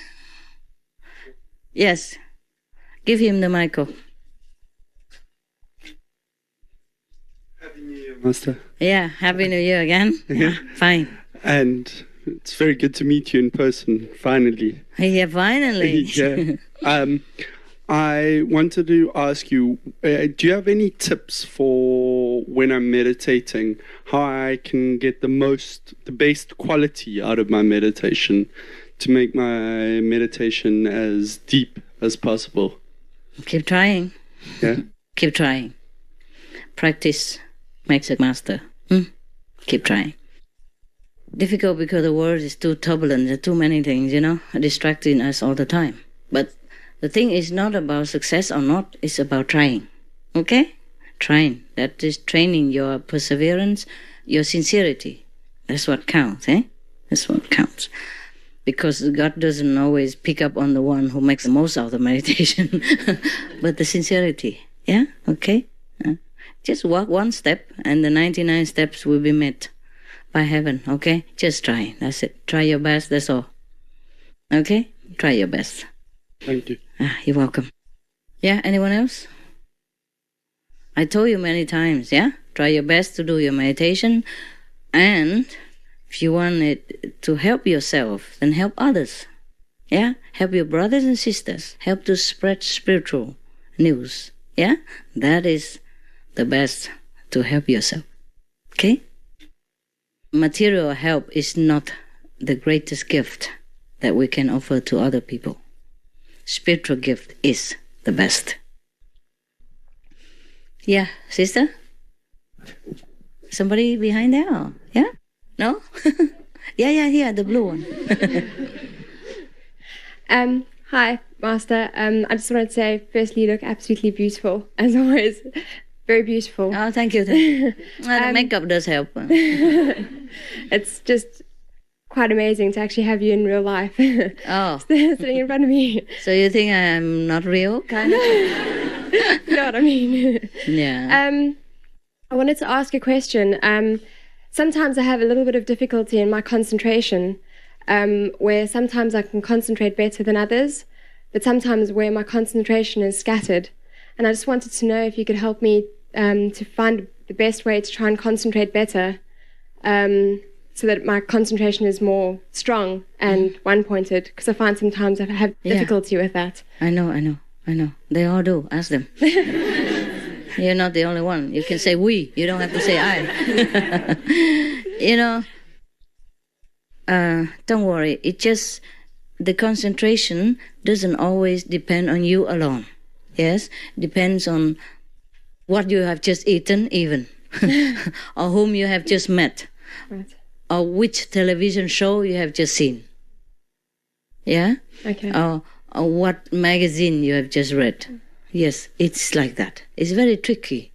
Yes. Give him the microphone. Happy New Year, Master. Yeah, Happy New Year again. Yeah, fine. And it's very good to meet you in person, finally. Yeah, finally. Yeah. I wanted to ask you, do you have any tips for when I'm meditating, how I can get the best quality out of my meditation to make my meditation as deep as possible? Keep trying. Yeah? Keep trying. Practice makes a master. Keep trying. Difficult because the world is too turbulent. There are too many things, distracting us all the time. But the thing is not about success or not. It's about trying. Okay? Trying. That is training your perseverance, your sincerity. That's what counts, eh? That's what counts. Because God doesn't always pick up on the one who makes the most out of the meditation, but the sincerity. Yeah? Okay? Just walk one step and the 99 steps will be met by heaven, okay? Just try. That's it. Try your best, that's all. Okay? Try your best. Thank you. You're welcome. Yeah, anyone else? I told you many times, yeah? Try your best to do your meditation, and if you want it to help yourself, then help others. Yeah? Help your brothers and sisters. Help to spread spiritual news. Yeah? That is the best to help yourself. Okay? Material help is not the greatest gift that we can offer to other people. Spiritual gift is the best. Yeah, sister? Somebody behind there? Or? Yeah? No? yeah, the blue one. Hi, Master. I just wanted to say, firstly, you look absolutely beautiful, as always. Very beautiful. Oh, thank you. The makeup does help. It's just quite amazing to actually have you in real life. Oh. Sitting in front of me. So you think I'm not real, kind of? You know what I mean? Yeah. I wanted to ask a question. Sometimes I have a little bit of difficulty in my concentration, where sometimes I can concentrate better than others, but sometimes where my concentration is scattered. And I just wanted to know if you could help me to find the best way to try and concentrate better, so that my concentration is more strong and one-pointed, because I find sometimes I have difficulty with that. I know. They all do. Ask them. You're not the only one. You can say we. You don't have to say I. You know, don't worry. It just, the concentration doesn't always depend on you alone. Yes? Depends on what you have just eaten even. Or whom you have just met. Right. Or which television show you have just seen. Yeah? Okay. Or what magazine you have just read. Yes, it's like that. It's very tricky.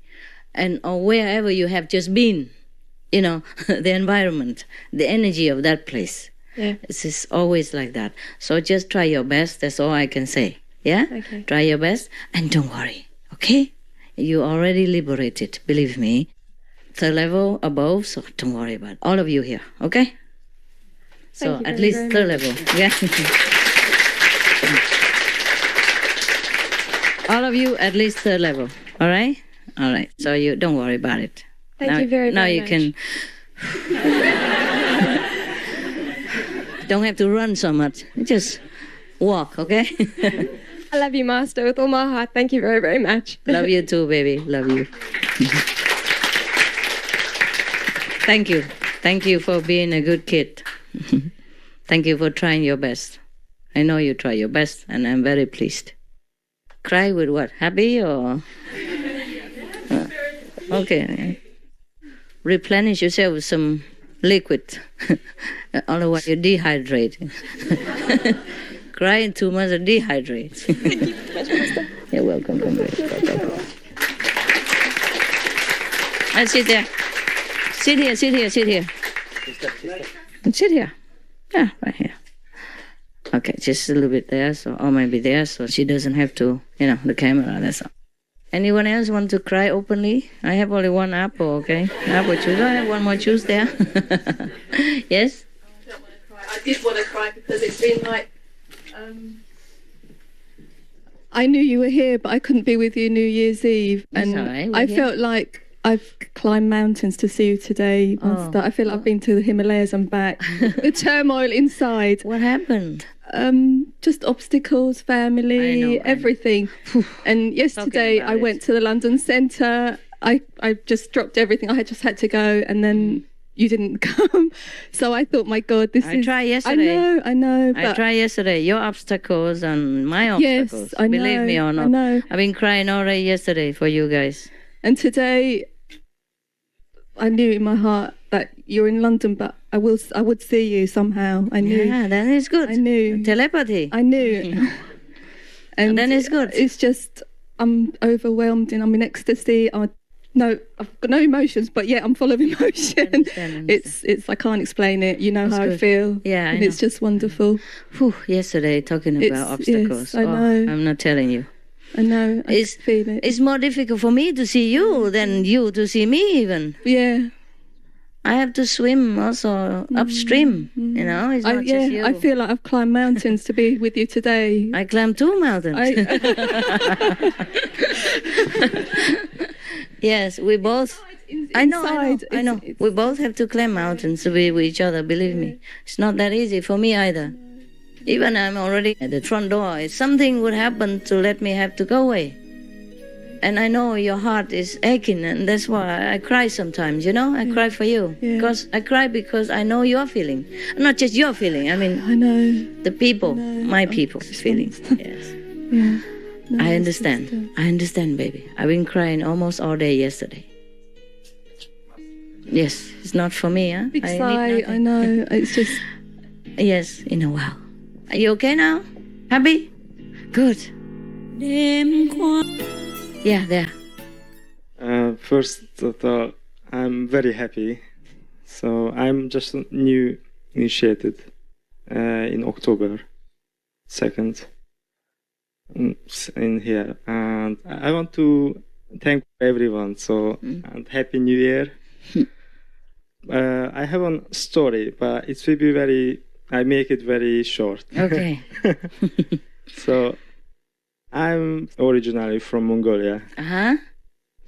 And or wherever you have just been, you know, the environment, the energy of that place. Yeah. It's always like that. So just try your best. That's all I can say. Yeah? Okay. Try your best and don't worry. Okay? You're already liberated, believe me. Third level above, so don't worry about it. All of you here, okay? So at least third level. Yeah. All of you at least third level. All right? All right. So you don't worry about it. Thank you very now much. You can don't have to run so much. Just walk, okay? I love you, Master, with all my heart. Thank you very, very much. Love you too, baby. Love you. Thank you. Thank you for being a good kid. Thank you for trying your best. I know you try your best, and I'm very pleased. Cry with what? Happy or? Okay. Replenish yourself with some liquid. Otherwise, you dehydrate. Crying too much dehydrates. Thank you very much, Master. You're welcome. And sit there. Sit here. Sit here. Yeah, right here. Okay, just a little bit there, or maybe there, so she doesn't have to, the camera, that's all. Anyone else want to cry openly? I have only one apple, okay? Apple juice. I have one more juice there. Yes? I don't want to cry. I did want to cry because it's been like, I knew you were here, but I couldn't be with you New Year's Eve. That's And all right, I here. felt like I've climbed mountains to see you today. Master. I feel like I've been to the Himalayas and back. The turmoil inside. What happened? Just obstacles, family, I know. everything. And yesterday about I went to the London Centre. I just dropped everything. I just had to go, and then you didn't come. So I thought, my God, I tried yesterday. I know. I But tried yesterday. Your obstacles and my obstacles. Yes, I know. Believe me or not. I know. I've been crying already yesterday for you guys. And today, I knew in my heart that you're in London, but I would see you somehow. I knew. Yeah, then it's good. I knew. Telepathy. I knew. And then it's good. It's just, I'm overwhelmed and I'm in ecstasy. I've got no emotions, but yeah, I'm full of emotion. Understand. It's I can't explain it. You know That's how I good. feel. Yeah, I and know. it's just wonderful. Whew, yesterday talking about It's- obstacles. yes, I know. I'm not telling you. I know. I feel it. It's more difficult for me to see you than you to see me even. Yeah. I have to swim also upstream, it's not just you. I feel like I've climbed mountains to be with you today. I climbed 2 mountains. Yes, we both. I know. We both have to climb mountains to be with each other, believe me. It's not that easy for me either. Even I'm already at the front door. If something would happen to let me have to go away. And I know your heart is aching, and that's why I cry sometimes, I cry for you. Yeah. Because I cry because I know your feeling. Not just your feeling, I mean, I know. the people, my I'm people's just feelings. understand. Yes. Yeah. No, I it's understand. just, I understand, baby. I've been crying almost all day yesterday. Yes, it's not for me, huh? big need sigh. nothing. I know. It's just. Yes, in a while. Are you okay now? Happy? Good. Yeah, there. First of all, I'm very happy. So I'm just new initiated in October 2nd in here, and I want to thank everyone. So and Happy New Year. I have a story, but it will be I make it very short. Okay. So I'm originally from Mongolia. Uh-huh.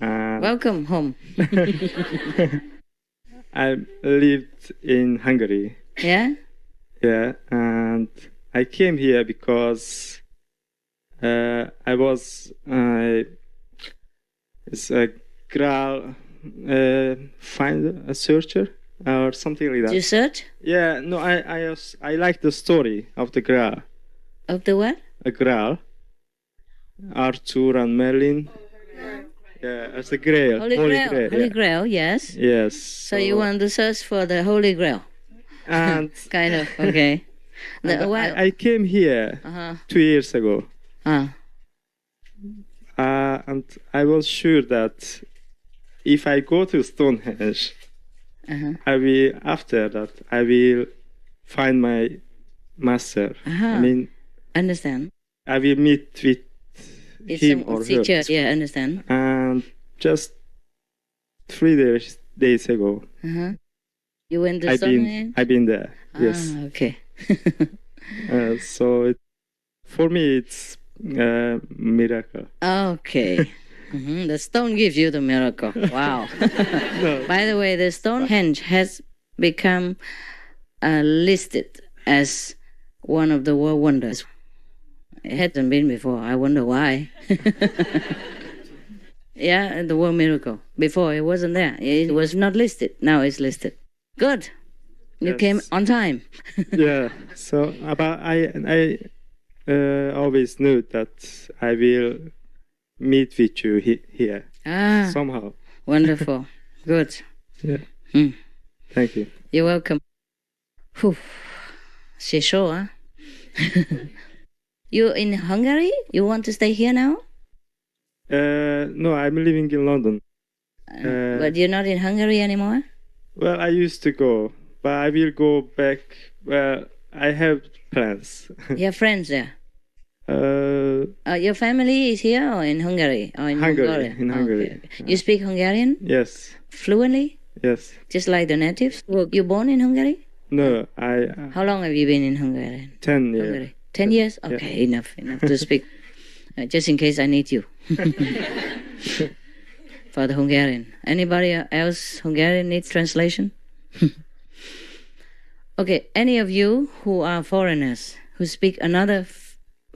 Welcome home. I lived in Hungary. Yeah? Yeah, and I came here because I was it's a Graal find a searcher or something like that. You search? Yeah, no, I like the story of the Graal. Of the what? A Graal. Arthur and Merlin. Yeah, it's the Grail. Holy Grail. Holy yeah. Grail, yes. Yes. So you want to search for the Holy Grail? And kind of, okay. I came here 2 years ago. And I was sure that if I go to Stonehenge, I will find my master. I mean, understand. I will meet with him or teacher. her. Yeah, understand. And just 3 days ago, you went to Stonehenge? I've been there. Yes. Okay. So for me, it's a miracle. Okay. The stone gives you the miracle. Wow. No. By the way, the Stonehenge has become listed as one of the world wonders. It hadn't been before. I wonder why. Yeah, the world miracle. Before it wasn't there. It was not listed. Now it's listed. Good. You came on time. Yeah. So, but I always knew that I will meet with you here somehow. Wonderful. Good. Yeah. Thank you. You're welcome. Whew. She's sure, huh? You in Hungary? You want to stay here now? No, I'm living in London. But you're not in Hungary anymore? Well, I used to go, but I will go back. Well, I have plans. You have friends there? Your family is here or in Hungary? Or in Mongolia? In Hungary. Okay. You speak Hungarian? Yes. Fluently? Yes. Just like the natives? Were you born in Hungary? No, How long have you been in Hungary? 10 years. Hungary? 10 years? Okay, yeah. enough to speak. Just in case I need you. For the Hungarian. Anybody else Hungarian needs translation? Okay, any of you who are foreigners, who speak another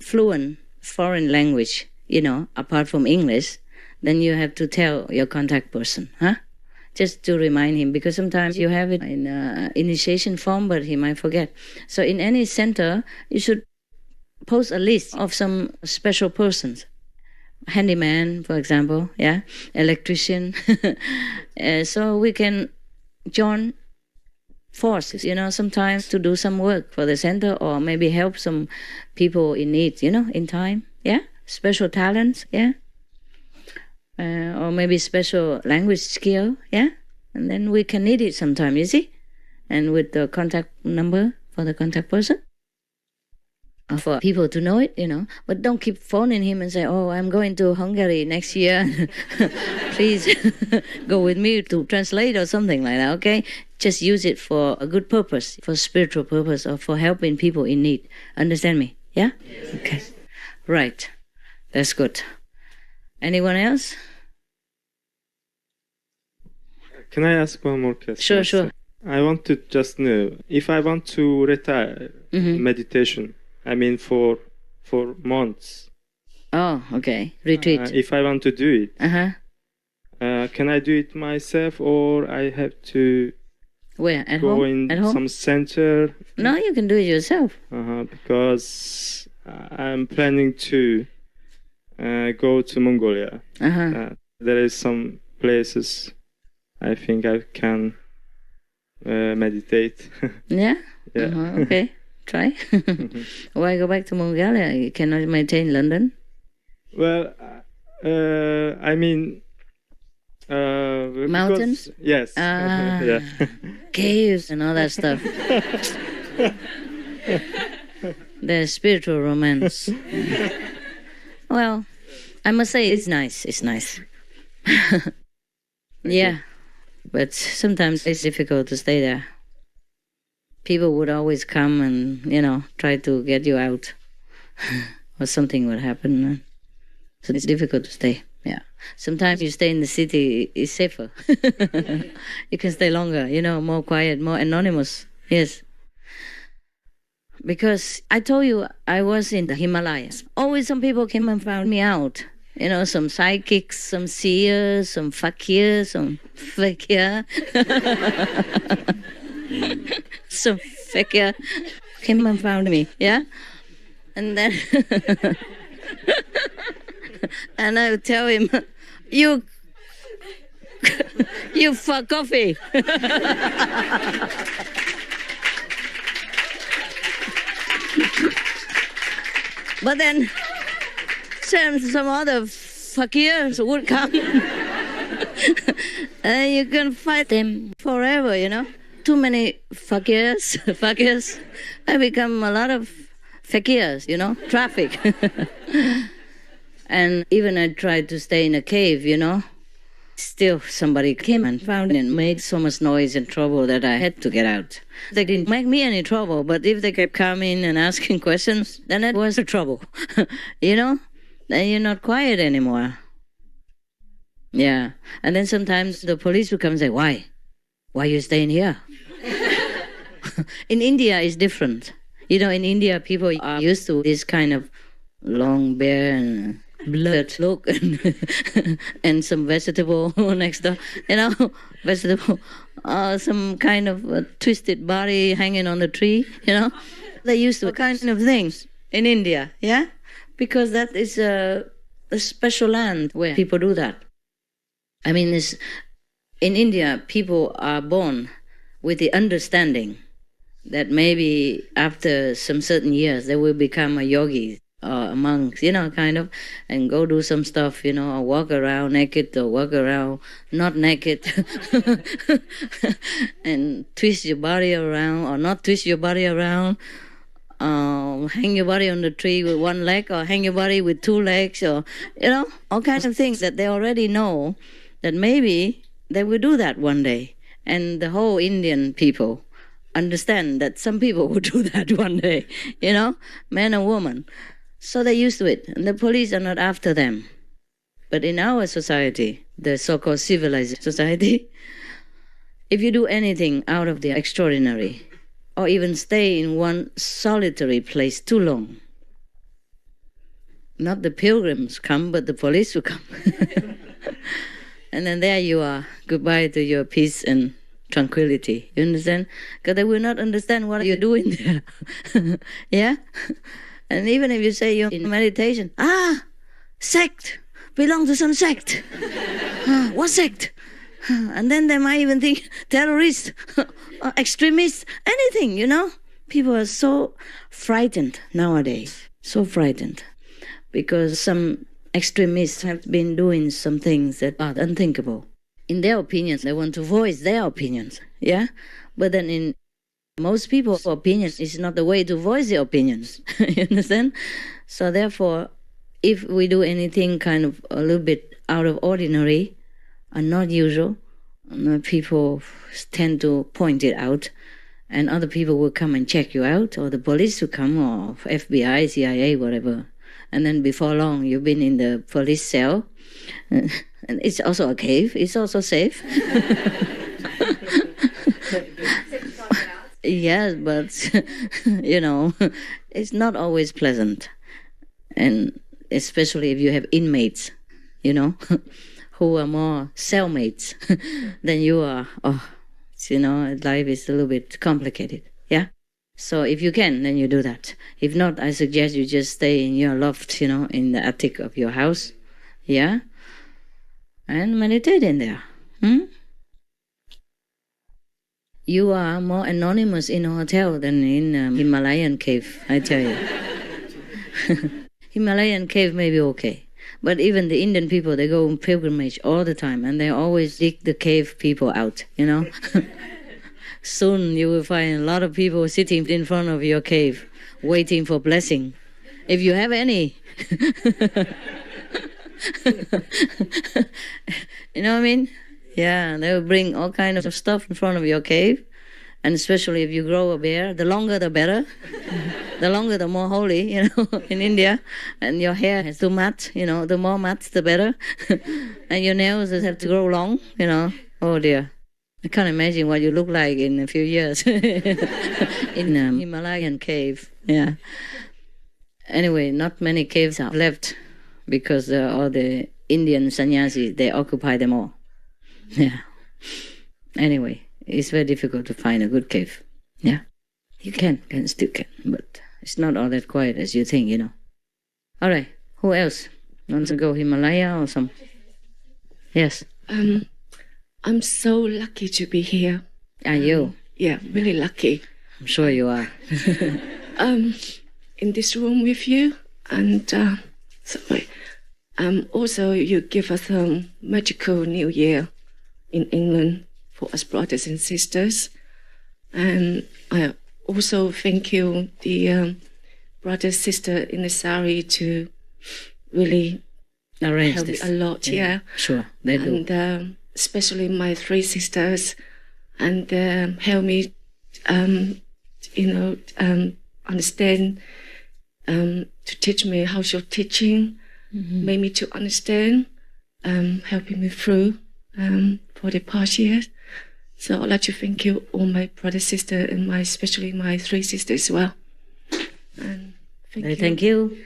fluent foreign language, apart from English, then you have to tell your contact person, just to remind him, because sometimes you have it in initiation form, but he might forget. So in any center, you should post a list of some special persons. Handyman, for example, electrician. So we can join forces, sometimes to do some work for the center, or maybe help some people in need, in time, special talents, or maybe special language skill, and then we can need it sometime, you see, and with the contact number for the contact person, for people to know it, but don't keep phoning him and say, oh, I'm going to Hungary next year, please go with me to translate or something like that, okay? Just use it for a good purpose, for spiritual purpose, or for helping people in need. Understand me? Yeah? Yes. Okay. Right. That's good. Anyone else? Can I ask one more question? Sure. I want to just know, if I want to retire meditation, I mean for months. Oh, okay. Retreat. If I want to do it, can I do it myself, or I have to where at go home? in some center? No, you can do it yourself. Because I'm planning to go to Mongolia. There is some places I think I can meditate. Yeah? Yeah. Okay. Try. Why go back to Mongolia? You cannot maintain London? Well, I mean... mountains? Because, yes. Yeah. Caves and all that stuff. There's spiritual romance. Well, I must say it's nice. It's nice. Yeah. But sometimes it's difficult to stay there. People would always come and, try to get you out. Or something would happen. So it's difficult to stay. Yeah. Sometimes you stay in the city, it's safer. You can stay longer, more quiet, more anonymous. Yes. Because I told you I was in the Himalayas. Always some people came and found me out. Some psychics, some seers, some fakirs, some fakir. Some fakir came and found me, yeah? And then... and I would tell him, you fuck coffee. But then some other fakirs would come. And you can fight them forever, Too many fakirs, I become a lot of fakirs, traffic. And even I tried to stay in a cave, Still somebody came and found me and made so much noise and trouble that I had to get out. They didn't make me any trouble, but if they kept coming and asking questions, then it was a trouble. Then you're not quiet anymore. Yeah. And then sometimes the police would come and say, why? Why are you staying here? In India, it's different. In India, people are used to this kind of long beard and blood look and some vegetable next door, vegetable, some kind of twisted body hanging on the tree, They used to kind of things in India, yeah? Because that is a special land where people do that. I mean, in India, people are born with the understanding that maybe after some certain years they will become a yogi or a monk, kind of, and go do some stuff, or walk around naked or walk around not naked and twist your body around or not twist your body around, hang your body on the tree with one leg or hang your body with two legs or, all kinds of things that they already know that maybe they will do that one day. And the whole Indian people understand that some people will do that one day, man or woman. So they're used to it, and the police are not after them. But in our society, the so-called civilized society, if you do anything out of the extraordinary, or even stay in one solitary place too long, not the pilgrims come, but the police will come. And then there you are, goodbye to your peace and tranquility. You understand? Because they will not understand what you're doing there. Yeah? And even if you say you're in meditation, sect, belong to some sect. What sect? And then they might even think terrorist, or extremist, anything, People are so frightened nowadays, so frightened. Because some extremists have been doing some things that are unthinkable. In their opinions, they want to voice their opinions, yeah? But then in most people's opinions is not the way to voice their opinions, you understand? So therefore, if we do anything kind of a little bit out of ordinary and not usual, people tend to point it out, and other people will come and check you out, or the police will come, or FBI, CIA, whatever. And then before long, you've been in the police cell, and it's also a cave, it's also safe. Yes, but, it's not always pleasant. And especially if you have inmates, who are more cellmates than you are. Life is a little bit complicated, yeah? So if you can, then you do that. If not, I suggest you just stay in your loft, in the attic of your house, yeah? And meditate in there. You are more anonymous in a hotel than in a Himalayan cave, I tell you. Himalayan cave may be okay. But even the Indian people, they go on pilgrimage all the time, and they always dig the cave people out, Soon you will find a lot of people sitting in front of your cave, waiting for blessing, if you have any. You know what I mean? Yeah, they will bring all kinds of stuff in front of your cave, And especially if you grow a beard, the longer the better. The longer the more holy, in India. And your hair has to mat, the more mat the better. And your nails have to grow long, Oh dear. I can't imagine what you look like in a few years. In a Himalayan cave, yeah. Anyway, not many caves are left because all the Indian sannyasis, they occupy them all. Yeah. Anyway, it's very difficult to find a good cave. Yeah. You still can, but it's not all that quiet as you think, All right. Who else wants to go Himalaya or some? Yes. I'm so lucky to be here. Are you? Yeah, really lucky. I'm sure you are. In this room with you, and sorry. Also, you give us a magical New Year in England for us brothers and sisters, and I also thank you, the brother sister in the sari, to really arrange help this me a lot. Yeah, sure, they do. And especially my three sisters, and help me, understand. To teach me how you're teaching, made me to understand, helping me through for the past years. So I'd like to thank you, all my brother, sister, and especially my three sisters as well. And thank you.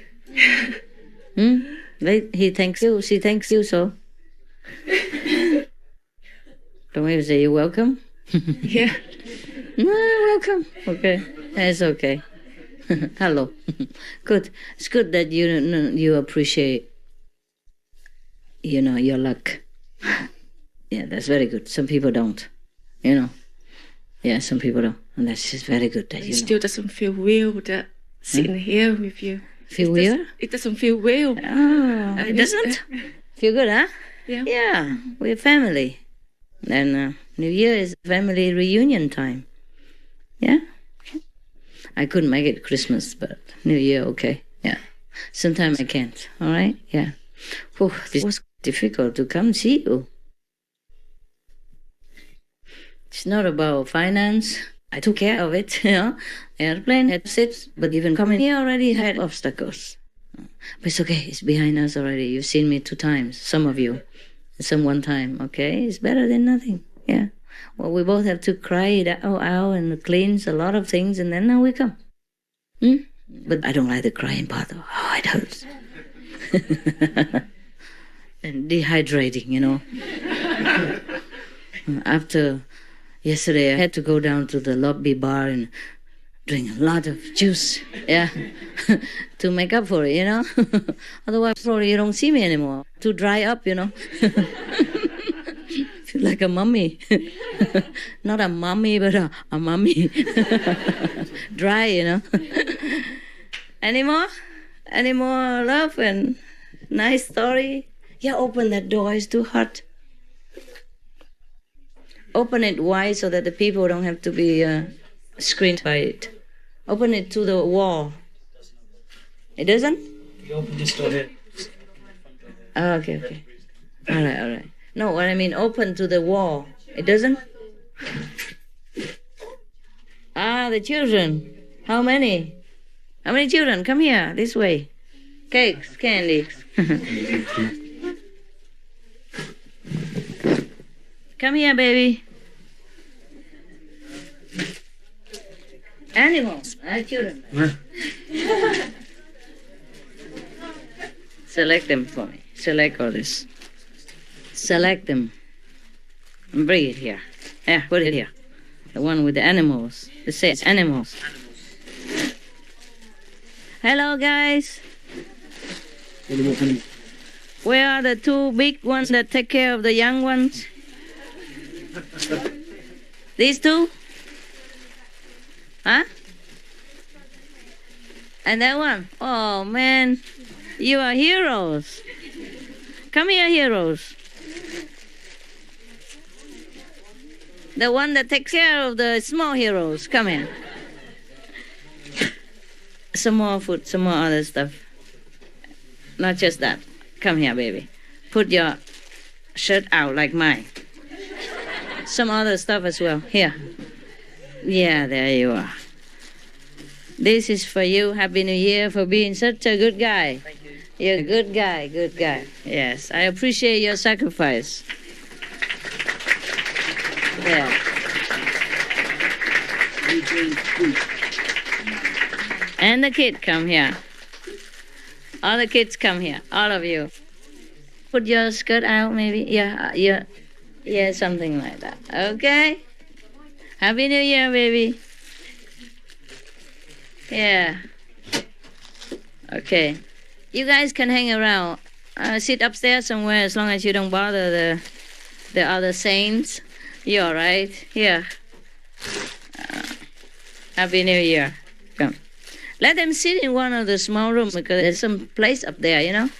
He thanks you, she thanks you, so. Don't you say you're welcome? Yeah. Welcome. Okay, that's okay. Hello. Good. It's good that you appreciate, your luck. Yeah, that's very good. Some people don't, Yeah, some people don't. And that's just very good that it still doesn't feel real that sitting here with you. Feel weird? It doesn't feel real. Oh, it doesn't? Feel good, huh? Yeah. Yeah, we're family. And New Year is family reunion time. Yeah? I couldn't make it Christmas, but New Year, okay. Yeah. Sometimes I can't. All right? Yeah. Whew, this was difficult to come see you. It's not about finance. I took care of it, Airplane had to sit, but even coming here already had obstacles. But it's okay. It's behind us already. You've seen me 2 times. Some of you. Some 1 time. Okay? It's better than nothing. Yeah. Well, we both have to cry it out and cleanse a lot of things, and then now we come. But I don't like the crying part. Oh, it hurts. And dehydrating, After yesterday, I had to go down to the lobby bar and drink a lot of juice, yeah, to make up for it, Otherwise, probably you don't see me anymore. To dry up, Feel like a mummy. Not a mummy, but a mummy. Dry, Any more? Any more love and nice story? Yeah, open that door. It's too hot. Open it wide so that the people don't have to be screened by it. Open it to the wall. It doesn't? You open this door here. Oh, okay. All right. No, what I mean, open to the wall. It doesn't? The children. How many? How many children? Come here, this way. Cakes, candies. Come here, baby. Animals, children. Select them for me. Select all this. Select them. And bring it here. Yeah, put it here. The one with the animals. It says animals. Hello, guys. Where are the 2 big ones that take care of the young ones? These 2? Huh? And that one? Oh, man. You are heroes. Come here, heroes. The one that takes care of the small heroes. Come here. Some more food, some more other stuff. Not just that. Come here, baby. Put your shirt out like mine. Some other stuff as well. Here. Yeah, there you are. This is for you. Happy New Year for being such a good guy. Thank you. You're a good guy, good guy. Yes, I appreciate your sacrifice. Yeah. And the kid, come here. All the kids come here, all of you. Put your skirt out, maybe. Yeah, something like that. Okay? Happy New Year, baby. Yeah. Okay. You guys can hang around. Sit upstairs somewhere as long as you don't bother the other saints. You all right? Here. Happy New Year. Come. Let them sit in one of the small rooms because there's some place up there, you know.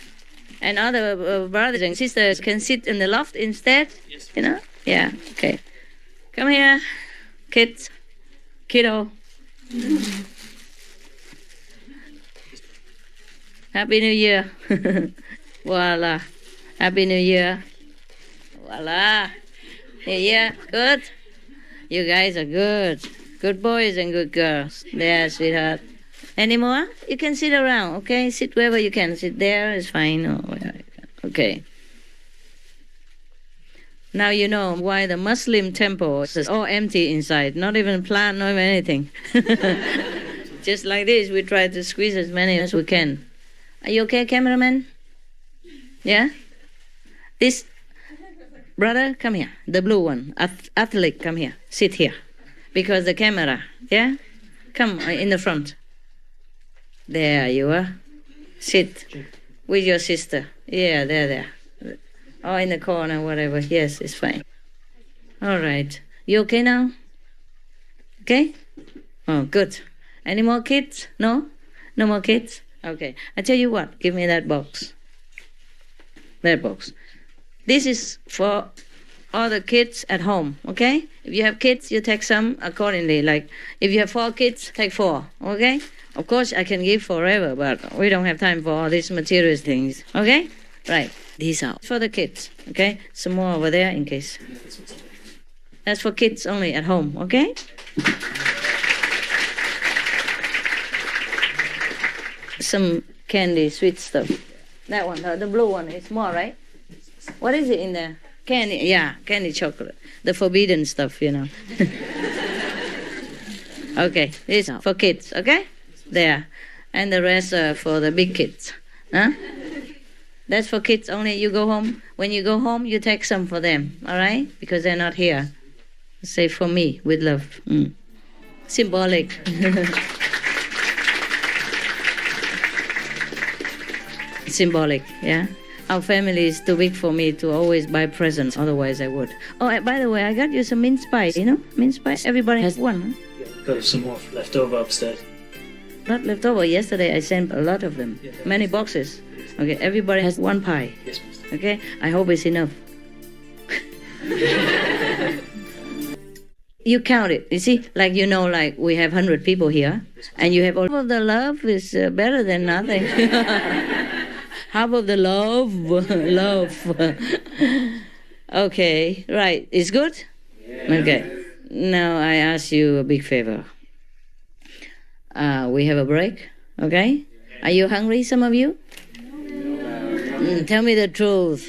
And other brothers and sisters can sit in the loft instead, you know. Yeah, okay. Come here, kids. Kiddo. Happy New Year. Voila. Happy New Year. Voila. Yeah, good. You guys are good. Good boys and good girls. There, sweetheart. Any more? You can sit around, okay? Sit wherever you can. Sit there is fine. Or wherever you can. Okay. Now you know why the Muslim temple is all empty inside. Not even plant, not even anything. Just like this, we try to squeeze as many as we can. Are you okay, cameraman? Yeah? This brother, come here. The blue one. Athlete, come here. Sit here. Because the camera, yeah? Come in the front. There you are. Sit with your sister. Yeah, there. Or in the corner, whatever. Yes, it's fine. All right. You okay now? Okay? Oh, good. Any more kids? No? No more kids? Okay. I tell you what. Give me that box. That box. This is for all the kids at home, okay? If you have kids, you take some accordingly. Like, if you have 4 kids, take 4, okay? Of course, I can give forever, but we don't have time for all these material things, okay? Right. These are for the kids, okay? Some more over there in case. That's for kids only at home, okay? Some candy, sweet stuff. That one, the blue one, is more, right? What is it in there? Candy, yeah, candy chocolate. The forbidden stuff, you know. Okay, this is for kids, okay? There. And the rest are for the big kids. Huh? That's for kids only. You go home. When you go home, you take some for them, all right? Because they're not here. Say, for me, with love. Symbolic. Symbolic, yeah? Our family is too big for me to always buy presents, otherwise I would. Oh, by the way, I got you some mince pie, you know? Mince pie, everybody has one, huh? Yeah, got some more left over upstairs. Not left over. Yesterday I sent a lot of them. Yeah, many boxes. Okay, everybody has one pie. Yes, Master. Okay, I hope it's enough. You count it. You see, like like we have 100 people here, and you have all of the love is better than nothing. Half of the love. Okay, right. It's good? Yeah. Okay. Now I ask you a big favor. We have a break, okay? Are you hungry, some of you? Tell me the truth.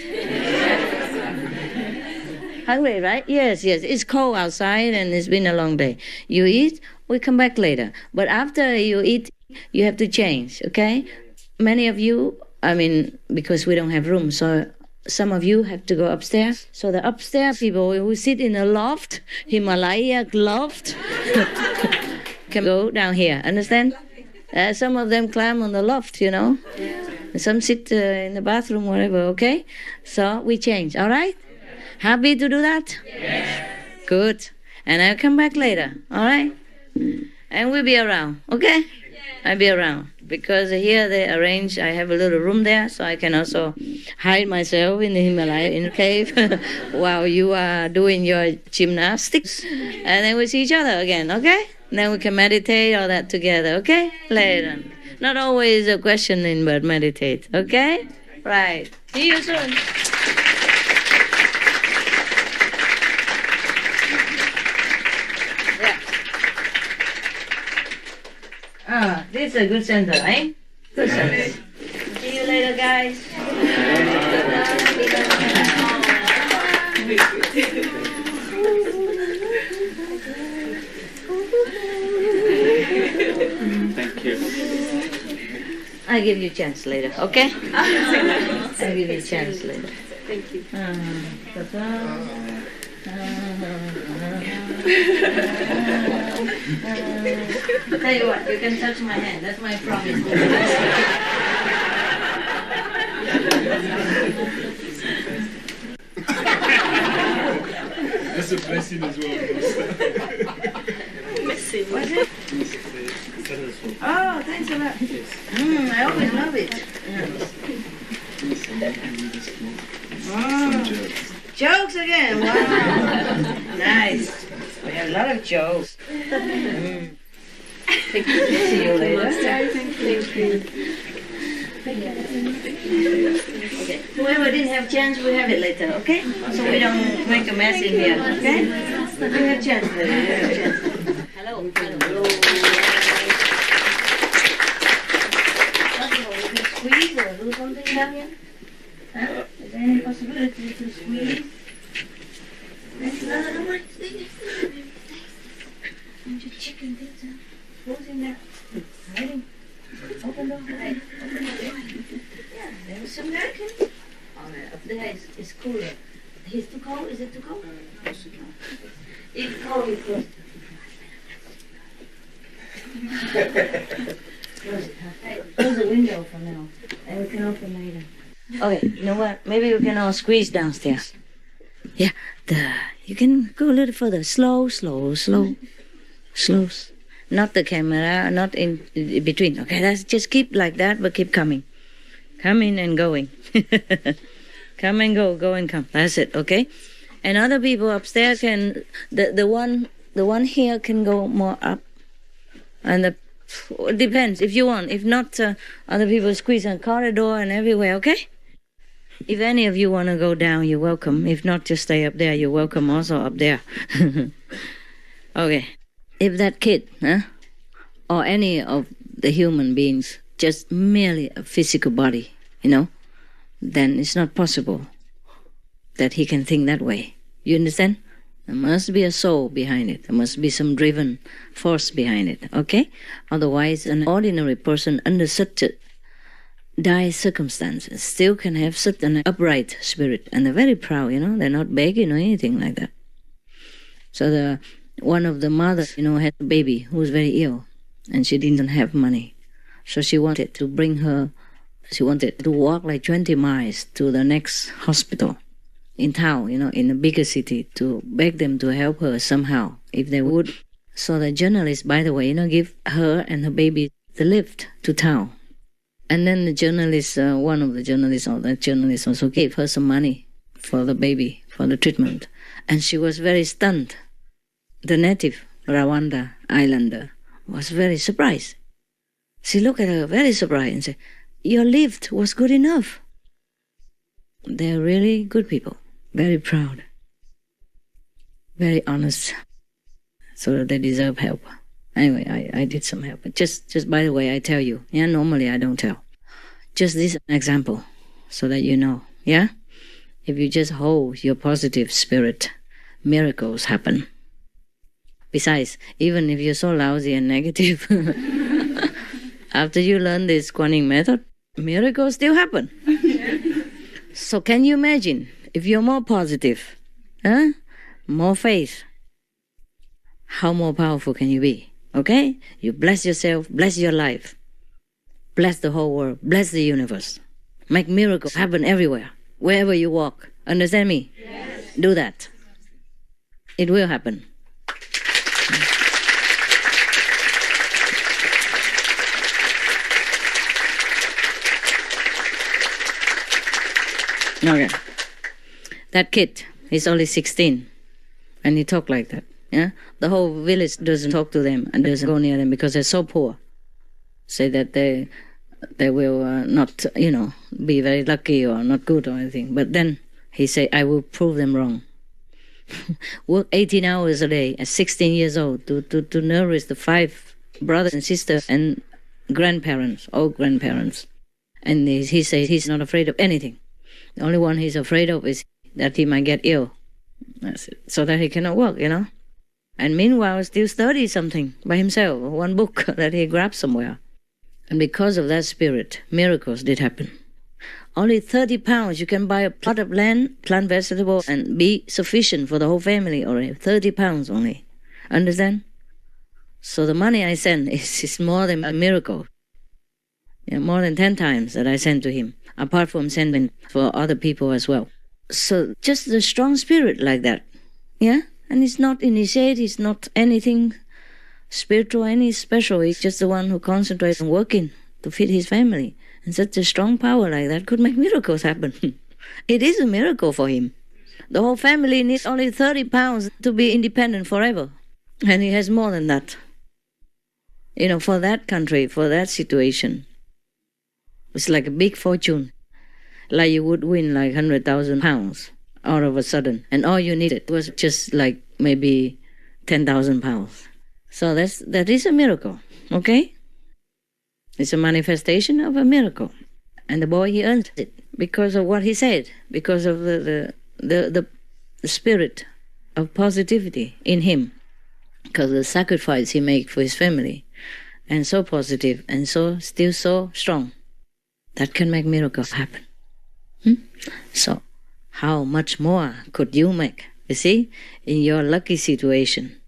Hungry, right? Yes. It's cold outside and it's been a long day. You eat, we come back later. But after you eat, you have to change, okay? Many of you, because we don't have room, so some of you have to go upstairs. So the upstairs people who sit in a loft, Himalaya loft, can go down here, understand? Some of them climb on the loft, you know. Some sit in the bathroom, whatever, okay? So we change, all right? Happy to do that? Yes. Good. And I'll come back later, all right? And we'll be around, okay? I'll be around. Because here they arrange, I have a little room there, so I can also hide myself in the Himalaya, in the cave, while you are doing your gymnastics. And then we see each other again, okay? And then we can meditate all that together, okay? Later. Not always a questioning, but meditate, okay? Right. See you soon. Yeah. it's a good center, eh? Good center. See you later, guys. Thank you. I'll give you a chance later, okay? I'll give you a chance later. Thank you. Tell you what, you can touch my hand. That's my promise. That's a blessing as well. What's it? Oh, thanks a lot. I always love it. Jokes again. Wow. Nice. We have a lot of jokes. Thank you. See you later. Thank you. Okay. Whoever didn't have chance, we'll have it later, okay? So we don't make a mess in here, okay? We'll have chance later. We'll have chance. Hello. Hello. We can squeeze or do something down here? Huh? Is there any possibility to squeeze? No, don't mind. Stay there. And your chicken pizza. Who's in there? Ready? Open the door. Open the door. Yeah, there's some American. Oh, no, up there is cooler. It's too cold? Is it too cold? It's cold, you close it. Close it, huh? Close the window for now. And we can open later. Okay, you know what? Maybe we can all squeeze downstairs. Yeah, you can go a little further. Slow. Not the camera, not in between. Okay, let's just keep like that, but keep coming. Coming and going. Come and go and come. That's it, okay? And other people upstairs can, the one here can go more up. And it depends if you want. If not, other people squeeze on corridor and everywhere, okay? If any of you want to go down, you're welcome. If not, just stay up there. You're welcome also up there. Okay. If that kid, or any of the human beings, just merely a physical body, then it's not possible that he can think that way. You understand? There must be a soul behind it. There must be some driven force behind it, okay? Otherwise, an ordinary person under such a dire circumstances still can have such an upright spirit. And they're very proud, They're not begging or anything like that. So one of the mothers, had a baby who was very ill, and she didn't have money. So she wanted to walk like 20 miles to the next hospital in town, in a bigger city, to beg them to help her somehow, if they would. So the journalist, by the way, give her and her baby the lift to town. And then the journalist, one of the journalists, or the journalist also gave her some money for the baby, for the treatment. And she was very stunned. The native Rwanda islander was very surprised. She looked at her very surprised and said, "Your lift was good enough." They're really good people, very proud, very honest, so they deserve help. Anyway, I did some help. Just by the way, I tell you, normally I don't tell. Just this example, so that you know, If you just hold your positive spirit, miracles happen. Besides, even if you're so lousy and negative, after you learn this Kuan Yin method, miracles still happen. So can you imagine, if you're more positive, more faith, how more powerful can you be? Okay? You bless yourself, bless your life, bless the whole world, bless the universe. Make miracles happen everywhere, wherever you walk. Understand me? Yes. Do that. It will happen. Okay. That kid, he's only 16, and he talk like that. The whole village doesn't talk to them and doesn't go near them because they're so poor. Say that they will not, be very lucky or not good or anything. But then he say, "I will prove them wrong." Work 18 hours a day at 16 years old to nourish the 5 brothers and sisters and grandparents, old grandparents. And he says he's not afraid of anything. The only one he's afraid of is that he might get ill. That's it. So that he cannot work, And meanwhile, still study something by himself, one book that he grabbed somewhere. And because of that spirit, miracles did happen. Only 30 pounds, you can buy a plot of land, plant vegetables, and be sufficient for the whole family already. 30 pounds only. Understand? So the money I send is more than a miracle. More than 10 times that I send to him, apart from sending for other people as well. So just the strong spirit like that. Yeah? And he's not initiated, he's not anything spiritual, any special. He's just the one who concentrates on working to feed his family. And such a strong power like that could make miracles happen. It is a miracle for him. The whole family needs only 30 pounds to be independent forever. And he has more than that. For that country, for that situation. It's like a big fortune. Like you would win like 100,000 pounds all of a sudden. And all you needed was just like maybe 10,000 pounds. So that is a miracle, okay? It's a manifestation of a miracle. And the boy, he earned it because of what he said, because of the spirit of positivity in him, because of the sacrifice he made for his family. And so positive and still so strong. That can make miracles happen. So, how much more could you make, you see, in your lucky situation?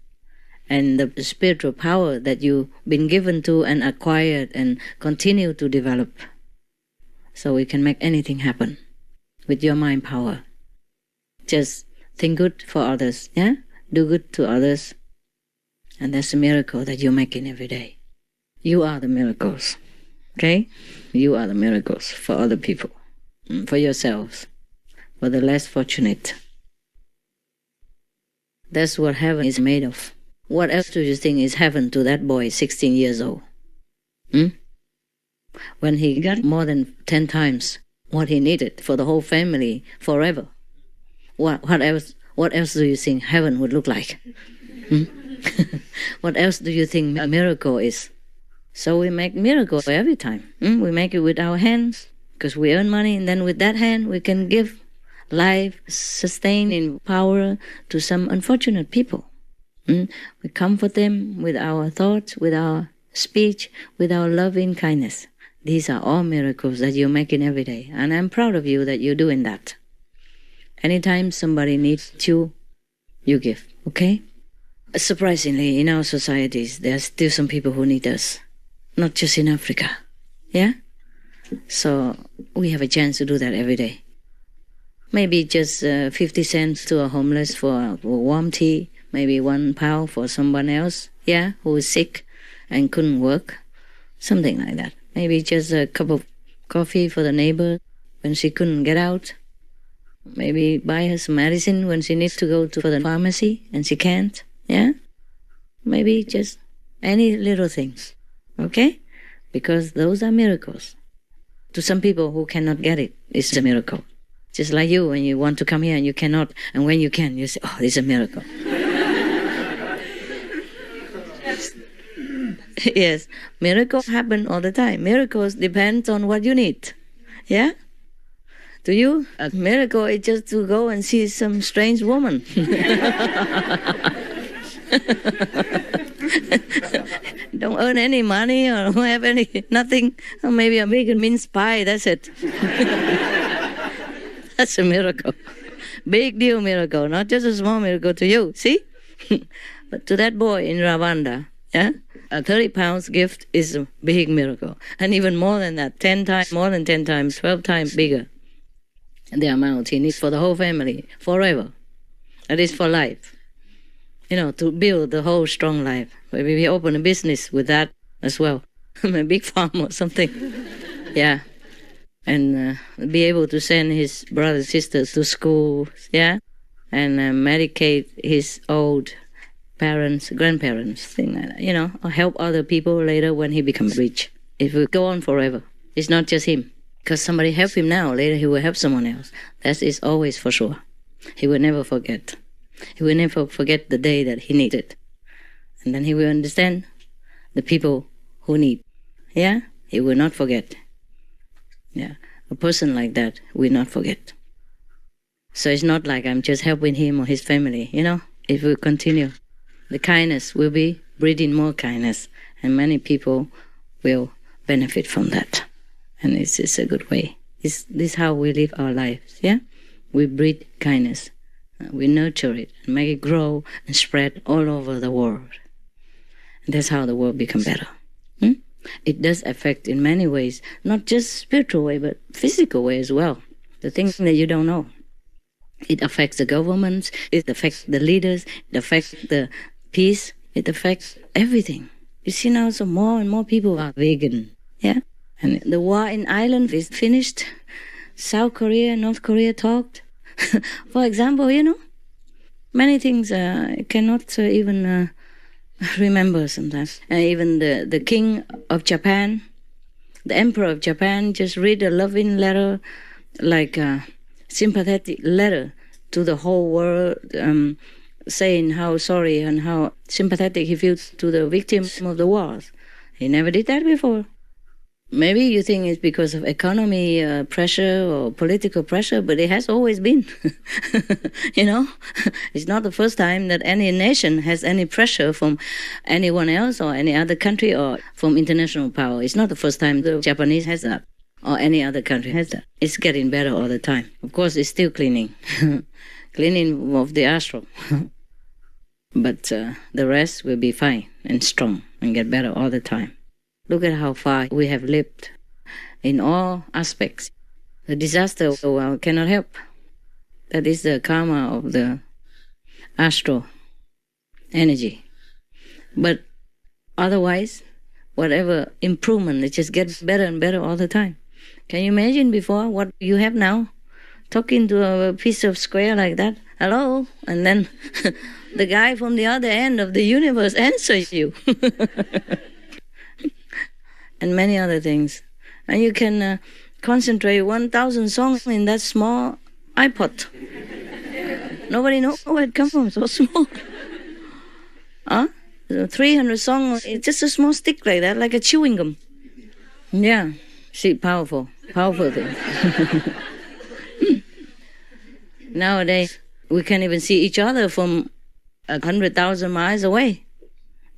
And the spiritual power that you've been given to and acquired and continue to develop. So we can make anything happen with your mind power. Just think good for others, yeah? Do good to others. And that's a miracle that you're making every day. You are the miracles, okay? You are the miracles for other people, for yourselves, for the less fortunate. That's what heaven is made of. What else do you think is heaven to that boy, 16 years old? When he got more than 10 times what he needed for the whole family forever, what else do you think heaven would look like? What else do you think a miracle is? So we make miracles every time. We make it with our hands because we earn money, and then with that hand we can give life, sustaining power to some unfortunate people. We comfort them with our thoughts, with our speech, with our loving kindness. These are all miracles that you're making every day, and I'm proud of you that you're doing that. Anytime somebody needs you, you give, okay? Surprisingly, in our societies, there are still some people who need us. Not just in Africa, yeah? So we have a chance to do that every day. Maybe just 50 cents to a homeless for warm tea, maybe £1 for someone else, yeah, who is sick and couldn't work, something like that. Maybe just a cup of coffee for the neighbor when she couldn't get out. Maybe buy her some medicine when she needs to go to the pharmacy and she can't, yeah? Maybe just any little things. Okay? Because those are miracles. To some people who cannot get it, it's a miracle. Just like you, when you want to come here and you cannot, and when you can, you say, oh, it's a miracle. Yes, miracles happen all the time. Miracles depend on what you need. Yeah? To you, a miracle is just to go and see some strange woman. Don't earn any money or don't have nothing, or maybe a big mince pie, that's it. That's a miracle. Big deal miracle, not just a small miracle to you, see? But to that boy in Rwanda, yeah, a 30 pounds gift is a big miracle. And even more than that, 10 times, more than 10 times, 12 times bigger. The amount he needs for the whole family, forever. That is for life. To build the whole strong life. Maybe we open a business with that as well. A big farm or something. Yeah. And be able to send his brothers and sisters to school, yeah? And medicate his old parents, grandparents, thing like that, or help other people later when he becomes rich. It will go on forever. It's not just him. Because somebody help him now, later he will help someone else. That is always for sure. He will never forget. He will never forget the day that he needed. And then he will understand the people who need. yeah, he will not forget. Yeah, a person like that will not forget. So it's not like I'm just helping him or his family, It will continue. The kindness will be breeding more kindness, and many people will benefit from that. And it's a good way. This is how we live our lives, yeah? We breed kindness. We nurture it and make it grow and spread all over the world. And that's how the world becomes better. It does affect in many ways, not just spiritual way, but physical way as well. The things that you don't know. It affects the governments, it affects the leaders, it affects the peace, it affects everything. You see now, so more and more people are vegan, yeah? And the war in Ireland is finished. South Korea, North Korea talked. For example, many things I cannot even remember sometimes. Even the king of Japan, the emperor of Japan, just read a loving letter, like a sympathetic letter to the whole world, saying how sorry and how sympathetic he feels to the victims of the wars. He never did that before. Maybe you think it's because of economy pressure or political pressure, but it has always been. It's not the first time that any nation has any pressure from anyone else or any other country or from international power. It's not the first time the Japanese has that or any other country has that. It's getting better all the time. Of course, it's still cleaning. Cleaning of the astral. But the rest will be fine and strong and get better all the time. Look at how far we have lived in all aspects. The disaster cannot help. That is the karma of the astral energy. But otherwise, whatever improvement, it just gets better and better all the time. Can you imagine before what you have now? Talking to a piece of square like that, hello, and then the guy from the other end of the universe answers you. And many other things. And you can concentrate 1,000 songs in that small iPod. Nobody knows where it comes from, so small. 300 songs, it's just a small stick like that, like a chewing gum. Yeah, see, powerful thing. Nowadays, we can't even see each other from 100,000 miles away.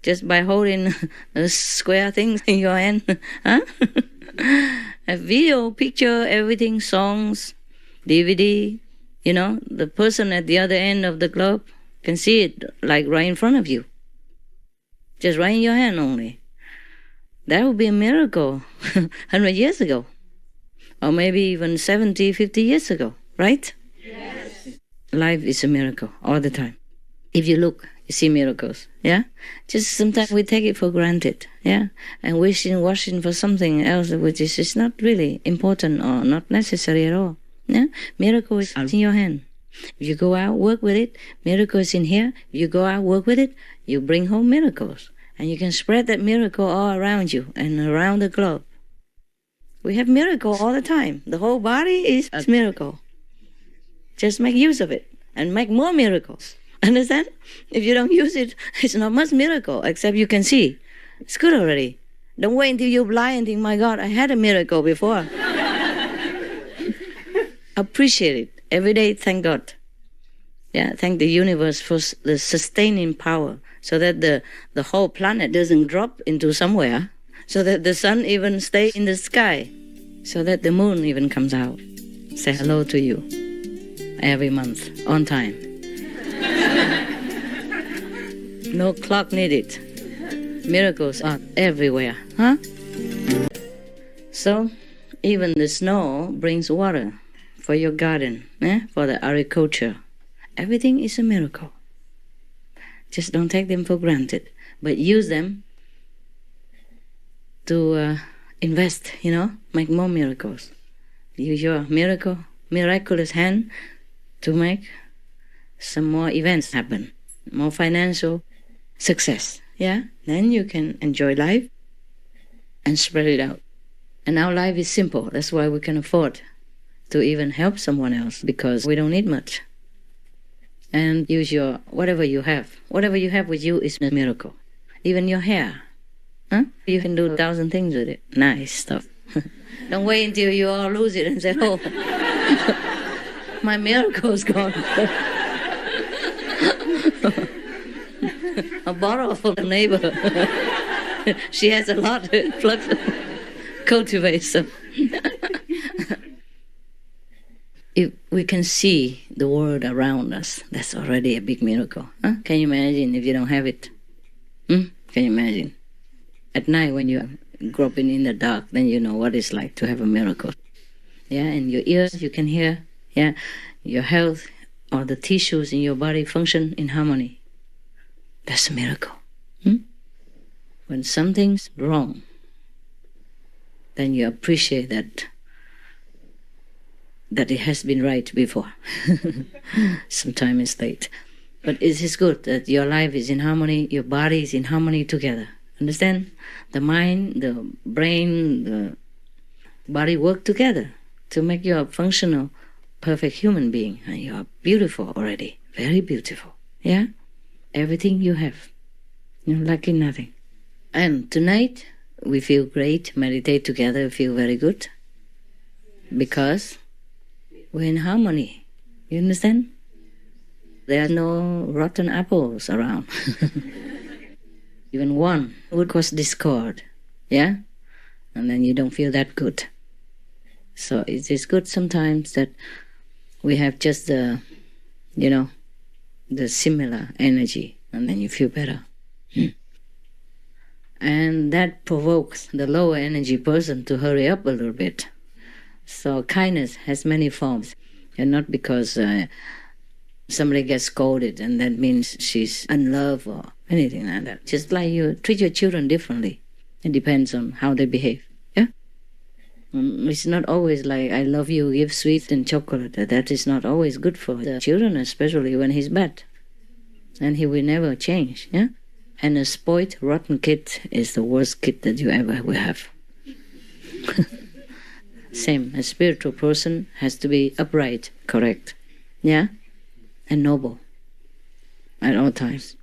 Just by holding a square thing in your hand. A video, picture, everything, songs, DVD, the person at the other end of the globe can see it like right in front of you. Just right in your hand only. That would be a miracle 100 years ago. Or maybe even 70, 50 years ago, right? Yes. Life is a miracle all the time. If you look, you see miracles, yeah? Just sometimes we take it for granted, yeah? And wishing for something else which is not really important or not necessary at all, yeah? Miracle is in your hand. If you go out, work with it, miracle is in here. If you go out, work with it, you bring home miracles. And you can spread that miracle all around you and around the globe. We have miracle all the time. The whole body is a miracle. Just make use of it and make more miracles. Understand? If you don't use it, it's not much miracle, except you can see. It's good already. Don't wait until you're blind and think, my God, I had a miracle before. Appreciate it. Every day, thank God. Yeah, thank the universe for the sustaining power, so that the whole planet doesn't drop into somewhere, so that the sun even stays in the sky, so that the moon even comes out. Say hello to you every month, on time. No clock needed. Miracles are everywhere, huh? So, even the snow brings water for your garden, for the agriculture. Everything is a miracle. Just don't take them for granted, but use them to invest, make more miracles. Use your miraculous hand to make some more events happen, more financial success, yeah? Then you can enjoy life and spread it out. And our life is simple. That's why we can afford to even help someone else, because we don't need much. And use your whatever you have. Whatever you have with you is a miracle. Even your hair. Huh? You can do 1,000 things with it. Nice stuff. Don't wait until you all lose it and say, oh, my miracle's gone. I borrow from the neighbor. She has a lot of flux. Cultivate some. If we can see the world around us, that's already a big miracle. Huh? Can you imagine if you don't have it? Can you imagine? At night when you're groping in the dark, then you know what it's like to have a miracle. Yeah, and your ears, you can hear. Yeah, your health or the tissues in your body function in harmony. That's a miracle. When something's wrong, then you appreciate that it has been right before. Sometimes it's late. But it is good that your life is in harmony, your body is in harmony together. Understand? The mind, the brain, the body work together to make you a functional, perfect human being. And you are beautiful already. Very beautiful. Yeah? Everything you have. You're lacking nothing. And tonight, we feel great. Meditate together, feel very good. Because we're in harmony. You understand? There are no rotten apples around. Even one would cause discord. Yeah? And then you don't feel that good. So it is good sometimes that we have just the similar energy, and then you feel better. And that provokes the lower energy person to hurry up a little bit. So kindness has many forms, and not because somebody gets scolded and that means she's unloved or anything like that. Just like you treat your children differently. It depends on how they behave. Yeah? It's not always like, I love you, give sweets and chocolate. That is not always good for the children, especially when he's bad. And he will never change. Yeah? And a spoiled, rotten kid is the worst kid that you ever will have. Same, a spiritual person has to be upright, correct, yeah, and noble at all times.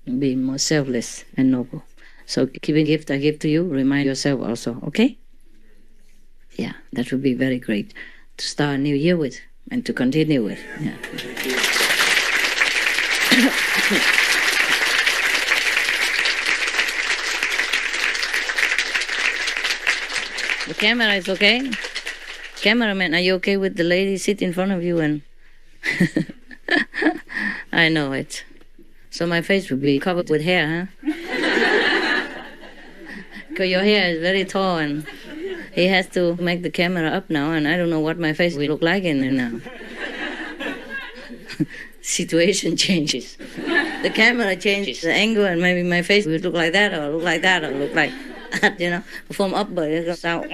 Be more selfless and noble. So giving gift I give to you, remind yourself also, okay? Yeah, that would be very great to start a new year with and to continue with. Yeah. The camera is okay? Cameraman, are you okay with the lady sit in front of you and... I know it. So my face will be covered with hair, huh? Because your hair is very tall and he has to make the camera up now and I don't know what my face will look like in there now. Situation changes. The camera changes the angle and maybe my face will look like that or look like that or look like... from upward it goes out.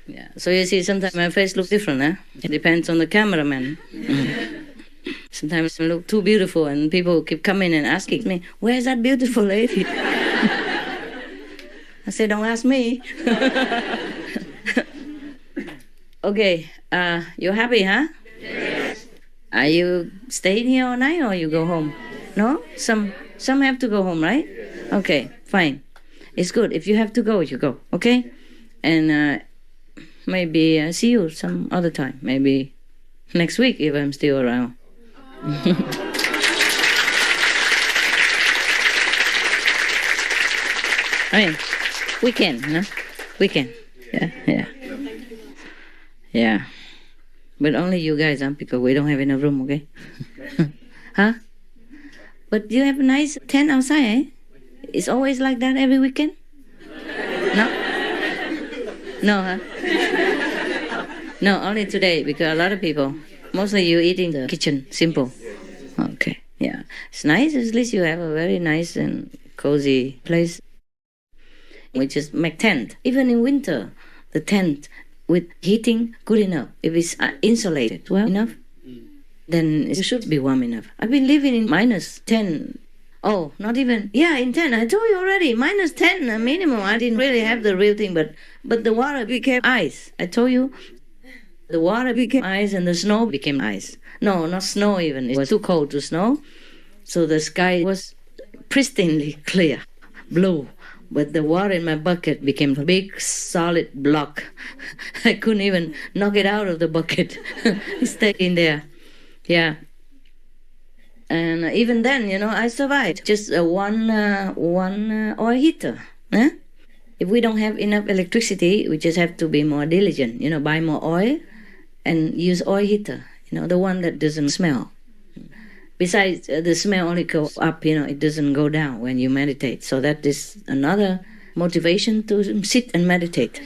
Yeah. So you see, sometimes my face looks different, huh? It depends on the cameraman. Sometimes I look too beautiful and people keep coming and asking me, where's that beautiful lady? I say, don't ask me. Okay, you're happy, huh? Yes. Are you staying here all night or you go home? No? Some have to go home, right? Okay, fine. It's good. If you have to go, you go, okay? And maybe see you some other time. Maybe next week if I'm still around. I mean, weekend, no? Weekend. Yeah. Yeah. But only you guys, huh? Because we don't have enough room, okay? Huh? But you have a nice tent outside, eh? It's always like that every weekend? No? No, huh? No, only today, because a lot of people, mostly you eat in the kitchen, simple. Okay, yeah. It's nice, at least you have a very nice and cozy place. We just make tent. Even in winter, the tent with heating, good enough. If it's insulated well enough, then it should be warm enough. I've been living in -10. Oh, not even, yeah, in 10. I told you already, -10 minimum. I didn't really have the real thing, but the water became ice. I told you, the water became ice and the snow became ice. No, not snow even. It was too cold to snow. So the sky was pristinely clear. blue. But the water in my bucket became a big solid block. I couldn't even knock it out of the bucket. It stayed in there. Yeah. And even then, I survived. Just one oil heater. Huh? If we don't have enough electricity, we just have to be more diligent. Buy more oil and use oil heater. The one that doesn't smell. Besides, the smell only goes up, it doesn't go down when you meditate. So that is another motivation to sit and meditate.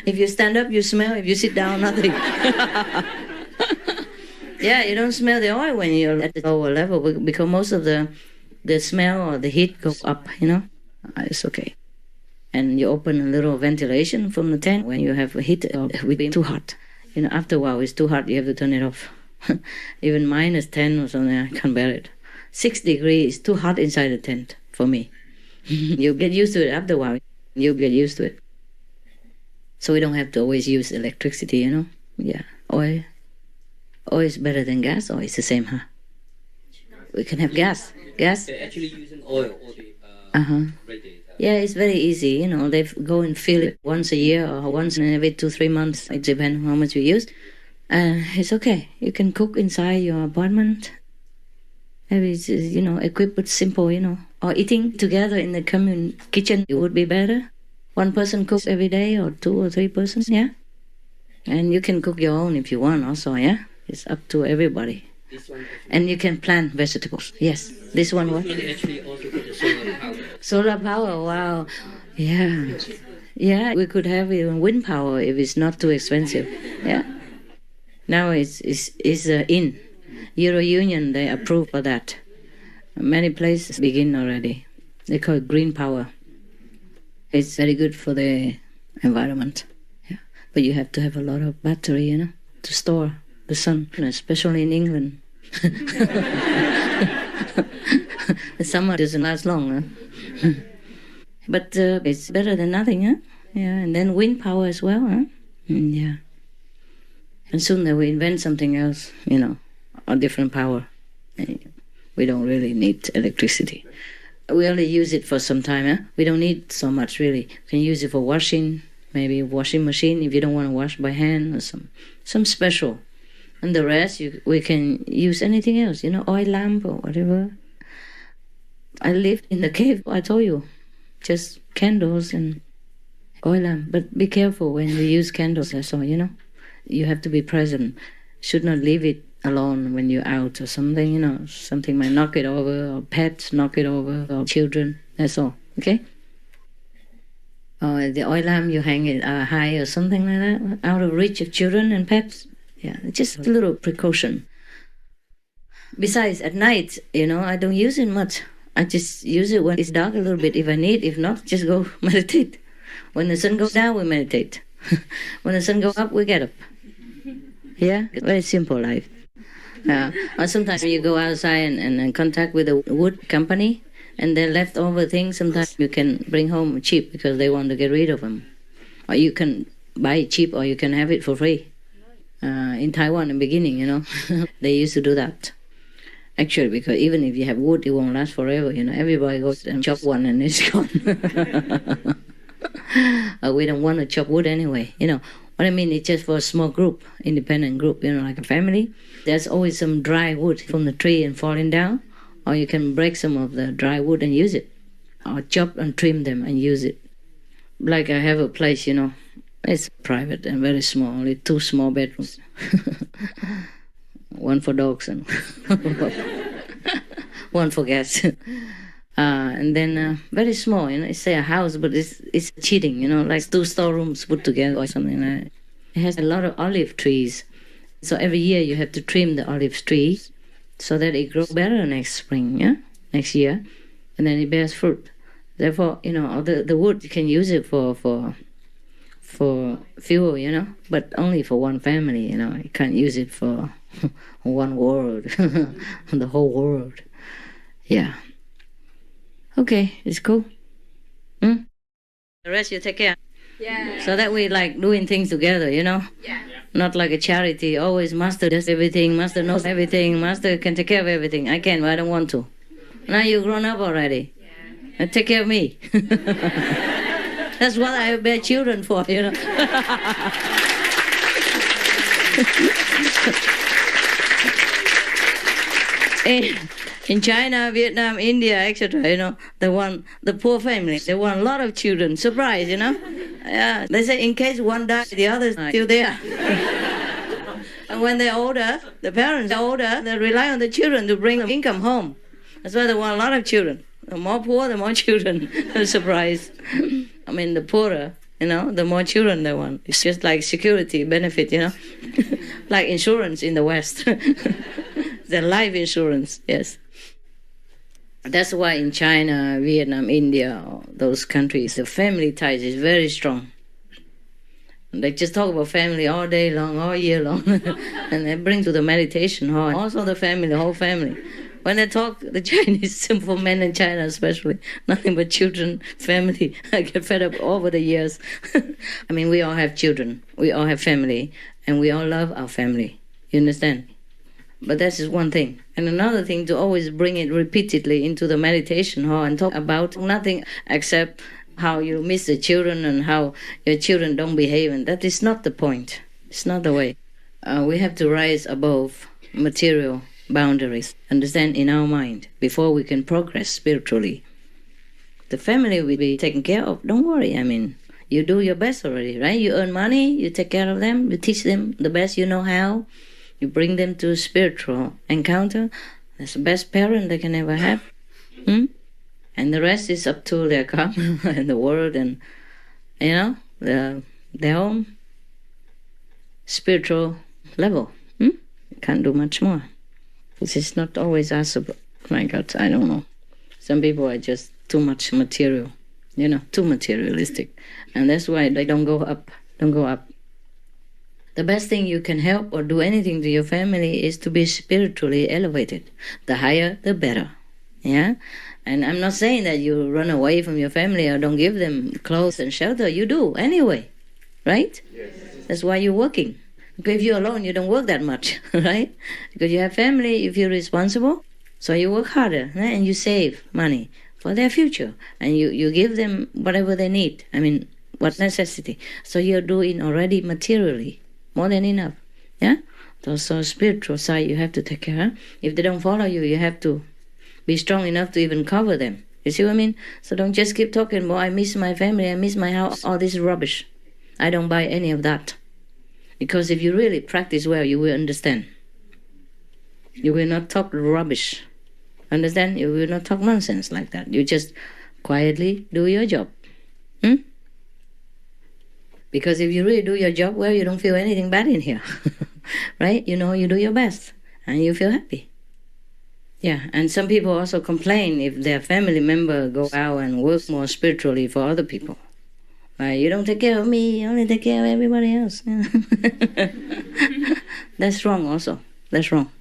If you stand up, you smell. If you sit down, nothing. Yeah, you don't smell the oil when you're at the lower level because most of the smell or the heat goes up, It's okay. And you open a little ventilation from the tent when you have a heat. It will be too hot. After a while, it's too hot. You have to turn it off. Even -10 or something, I can't bear it. 6 degrees is too hot inside the tent for me. You get used to it after a while. You get used to it. So we don't have to always use electricity, Yeah, oil. Oil is better than gas, or it's the same, huh? We can have gas. Gas? They're actually using oil all the radiator. Yeah, it's very easy. They go and fill it once a year or once in every 2-3 months. It depends on how much you use. It's okay. You can cook inside your apartment. Maybe it's, equipped with simple, Or eating together in the commune kitchen, it would be better. One person cooks every day or 2 or 3 persons, yeah? And you can cook your own if you want also, yeah? It's up to everybody. And you can plant vegetables. Yes. This one what? Actually also put the solar power. Solar power, wow. Yeah. Yeah, we could have even wind power if it's not too expensive. Yeah. Now it's in. Euro Union, they approve for that. Many places begin already. They call it green power. It's very good for the environment. Yeah. But you have to have a lot of battery, to store the sun, especially in England. The summer doesn't last long, huh? But it's better than nothing, huh? Yeah, and then wind power as well, huh? Yeah. And soon they will invent something else, a different power. We don't really need electricity. We only use it for some time, huh? We don't need so much, really. You can use it for washing, maybe a washing machine if you don't want to wash by hand or some special. And the rest, we can use anything else, oil lamp or whatever. I lived in the cave, I told you. Just candles and oil lamp. But be careful when you use candles, that's all, You have to be present. Should not leave it alone when you're out or something, Something might knock it over, or pets knock it over, or children, that's all, okay? Or the oil lamp, you hang it high or something like that, out of reach of children and pets. Yeah, just a little precaution. Besides, at night, I don't use it much. I just use it when it's dark a little bit if I need. If not, just go meditate. When the sun goes down, we meditate. When the sun goes up, we get up. Yeah, very simple life. Or sometimes you go outside and contact with a wood company, and their leftover things, sometimes you can bring home cheap because they want to get rid of them. Or you can buy it cheap, or you can have it for free. In Taiwan, in the beginning, they used to do that. Actually, because even if you have wood, it won't last forever, Everybody goes and chop one and it's gone. We don't want to chop wood anyway, What I mean, it's just for a small group, independent group, like a family. There's always some dry wood from the tree and falling down, or you can break some of the dry wood and use it, or chop and trim them and use it. Like I have a place, it's private and very small, only 2 small bedrooms. One for dogs and one for cats. And then very small, it's a house, but it's cheating, like 2 storerooms put together or something like that. It has a lot of olive trees. So every year you have to trim the olive trees so that it grows better next spring, next year. And then it bears fruit. Therefore, the wood, you can use it for fuel, but only for one family, You can't use it for one world, the whole world. Yeah. Okay, it's cool. The rest you take care. Yeah. So that we like doing things together, Yeah. Not like a charity. Always master does everything, master knows everything, master can take care of everything. I can, but I don't want to. Now you're grown up already. and take care of me. That's what I bear children for, you know. In China, Vietnam, India, etc., you know, the poor family, they want a lot of children. Surprise, you know. Yeah, they say in case one dies, the others are still there. And when they're older, the parents are older, they rely on the children to bring the income home. That's why they want a lot of children. The more poor, the more children. Surprise. I mean, the poorer, you know, the more children they want. It's just like security benefit, you know, like insurance in the West. The life insurance, yes. That's why in China, Vietnam, India, those countries, the family ties is very strong. They just talk about family all day long, all year long. And they bring to the meditation hall, also the family, the whole family. When they talk, the Chinese, simple men in China especially, nothing but children, family. I get fed up over the years. I mean, we all have children, we all have family, and we all love our family. You understand? But that's just one thing. And another thing, to always bring it repeatedly into the meditation hall and talk about nothing except how you miss the children and how your children don't behave. And that is not the point. It's not the way. We have to rise above material boundaries, understand, in our mind, before we can progress spiritually. The family will be taken care of. Don't worry. I mean, you do your best already, right? You earn money, you take care of them, you teach them the best you know how. You bring them to a spiritual encounter. That's the best parent they can ever have. And the rest is up to their karma and the world and, you know, their own spiritual level. You can't do much more. This is not always us. My God, I don't know. Some people are just too much material, you know, too materialistic. And that's why they don't go up, The best thing you can help or do anything to your family is to be spiritually elevated. The higher, the better. Yeah? And I'm not saying that you run away from your family or don't give them clothes and shelter. You do anyway, right? Yes. That's why you're working. Because if you're alone, you don't work that much, right? Because you have family, you feel responsible, so you work harder, right? And you save money for their future. And you give them whatever they need. I mean, what necessity. So you're doing already materially more than enough, yeah? So spiritual side, you have to take care. If they don't follow you, you have to be strong enough to even cover them. You see what I mean? So don't just keep talking about, I miss my family, I miss my house, all this rubbish. I don't buy any of that. Because if you really practice well, you will understand. You will not talk rubbish. Understand? You will not talk nonsense like that. You just quietly do your job. Because if you really do your job well, you don't feel anything bad in here. Right? You know, you do your best and you feel happy. Yeah, and some people also complain if their family member go out and work more spiritually for other people. You don't take care of me, you only take care of everybody else. That's wrong also. That's wrong.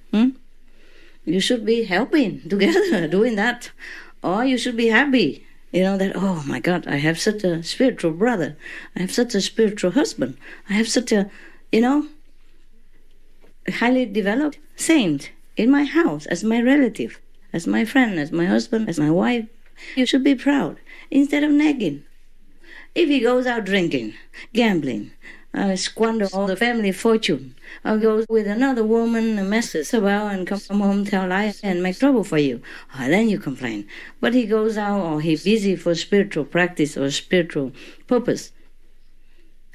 You should be helping together, doing that. Or you should be happy. You know that, oh my God, I have such a spiritual brother. I have such a spiritual husband. I have such a, you know, highly developed saint in my house as my relative, as my friend, as my husband, as my wife. You should be proud instead of nagging. If he goes out drinking, gambling, squander all the family fortune, or goes with another woman and messes about and come home, tell lies and make trouble for you, then you complain. But he goes out or he's busy for spiritual practice or spiritual purpose,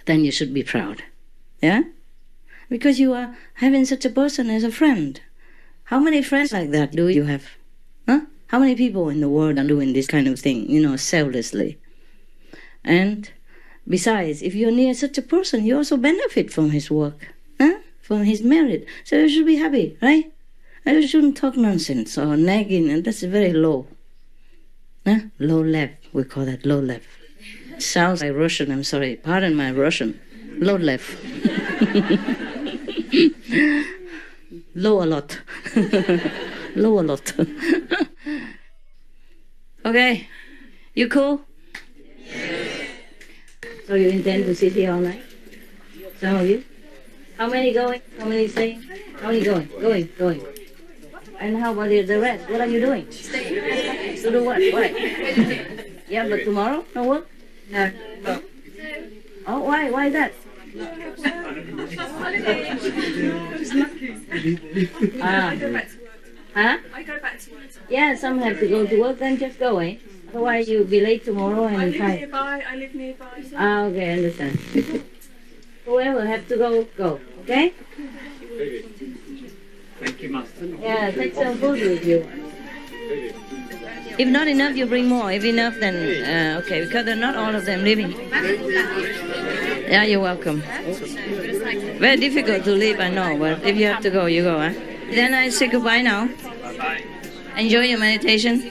then you should be proud. Yeah? Because you are having such a person as a friend. How many friends like that do you have? Huh? How many people in the world are doing this kind of thing, you know, selflessly? And besides, if you're near such a person, you also benefit from his work, from his merit. So you should be happy, right? And you shouldn't talk nonsense or nagging, and that's very low. Low level, we call that low level. Sounds like Russian, I'm sorry. Pardon my Russian. Low level. Low a lot. Low a lot. Okay, you cool? So you intend to sit here all night? Some of you? How many going? How many staying? How many going? Going. And how about the rest? What are you doing? To do what? Why? Yeah, but tomorrow no work. No. Oh, why? Why that? Huh? I go back to work. Yeah, some have to go to work, then just go, eh? Otherwise you'll be late tomorrow and I live time. nearby. I live nearby. So. Okay, understand. Whoever have to go, go. Okay? Thank you, Master. Yeah, take some food with you. If not enough, you bring more. If enough, then okay, because they're not all of them living. Yeah, you're welcome. Very difficult to leave, I know, but if you have to go, you go, huh? Then I say goodbye now. Bye-bye. Enjoy your meditation.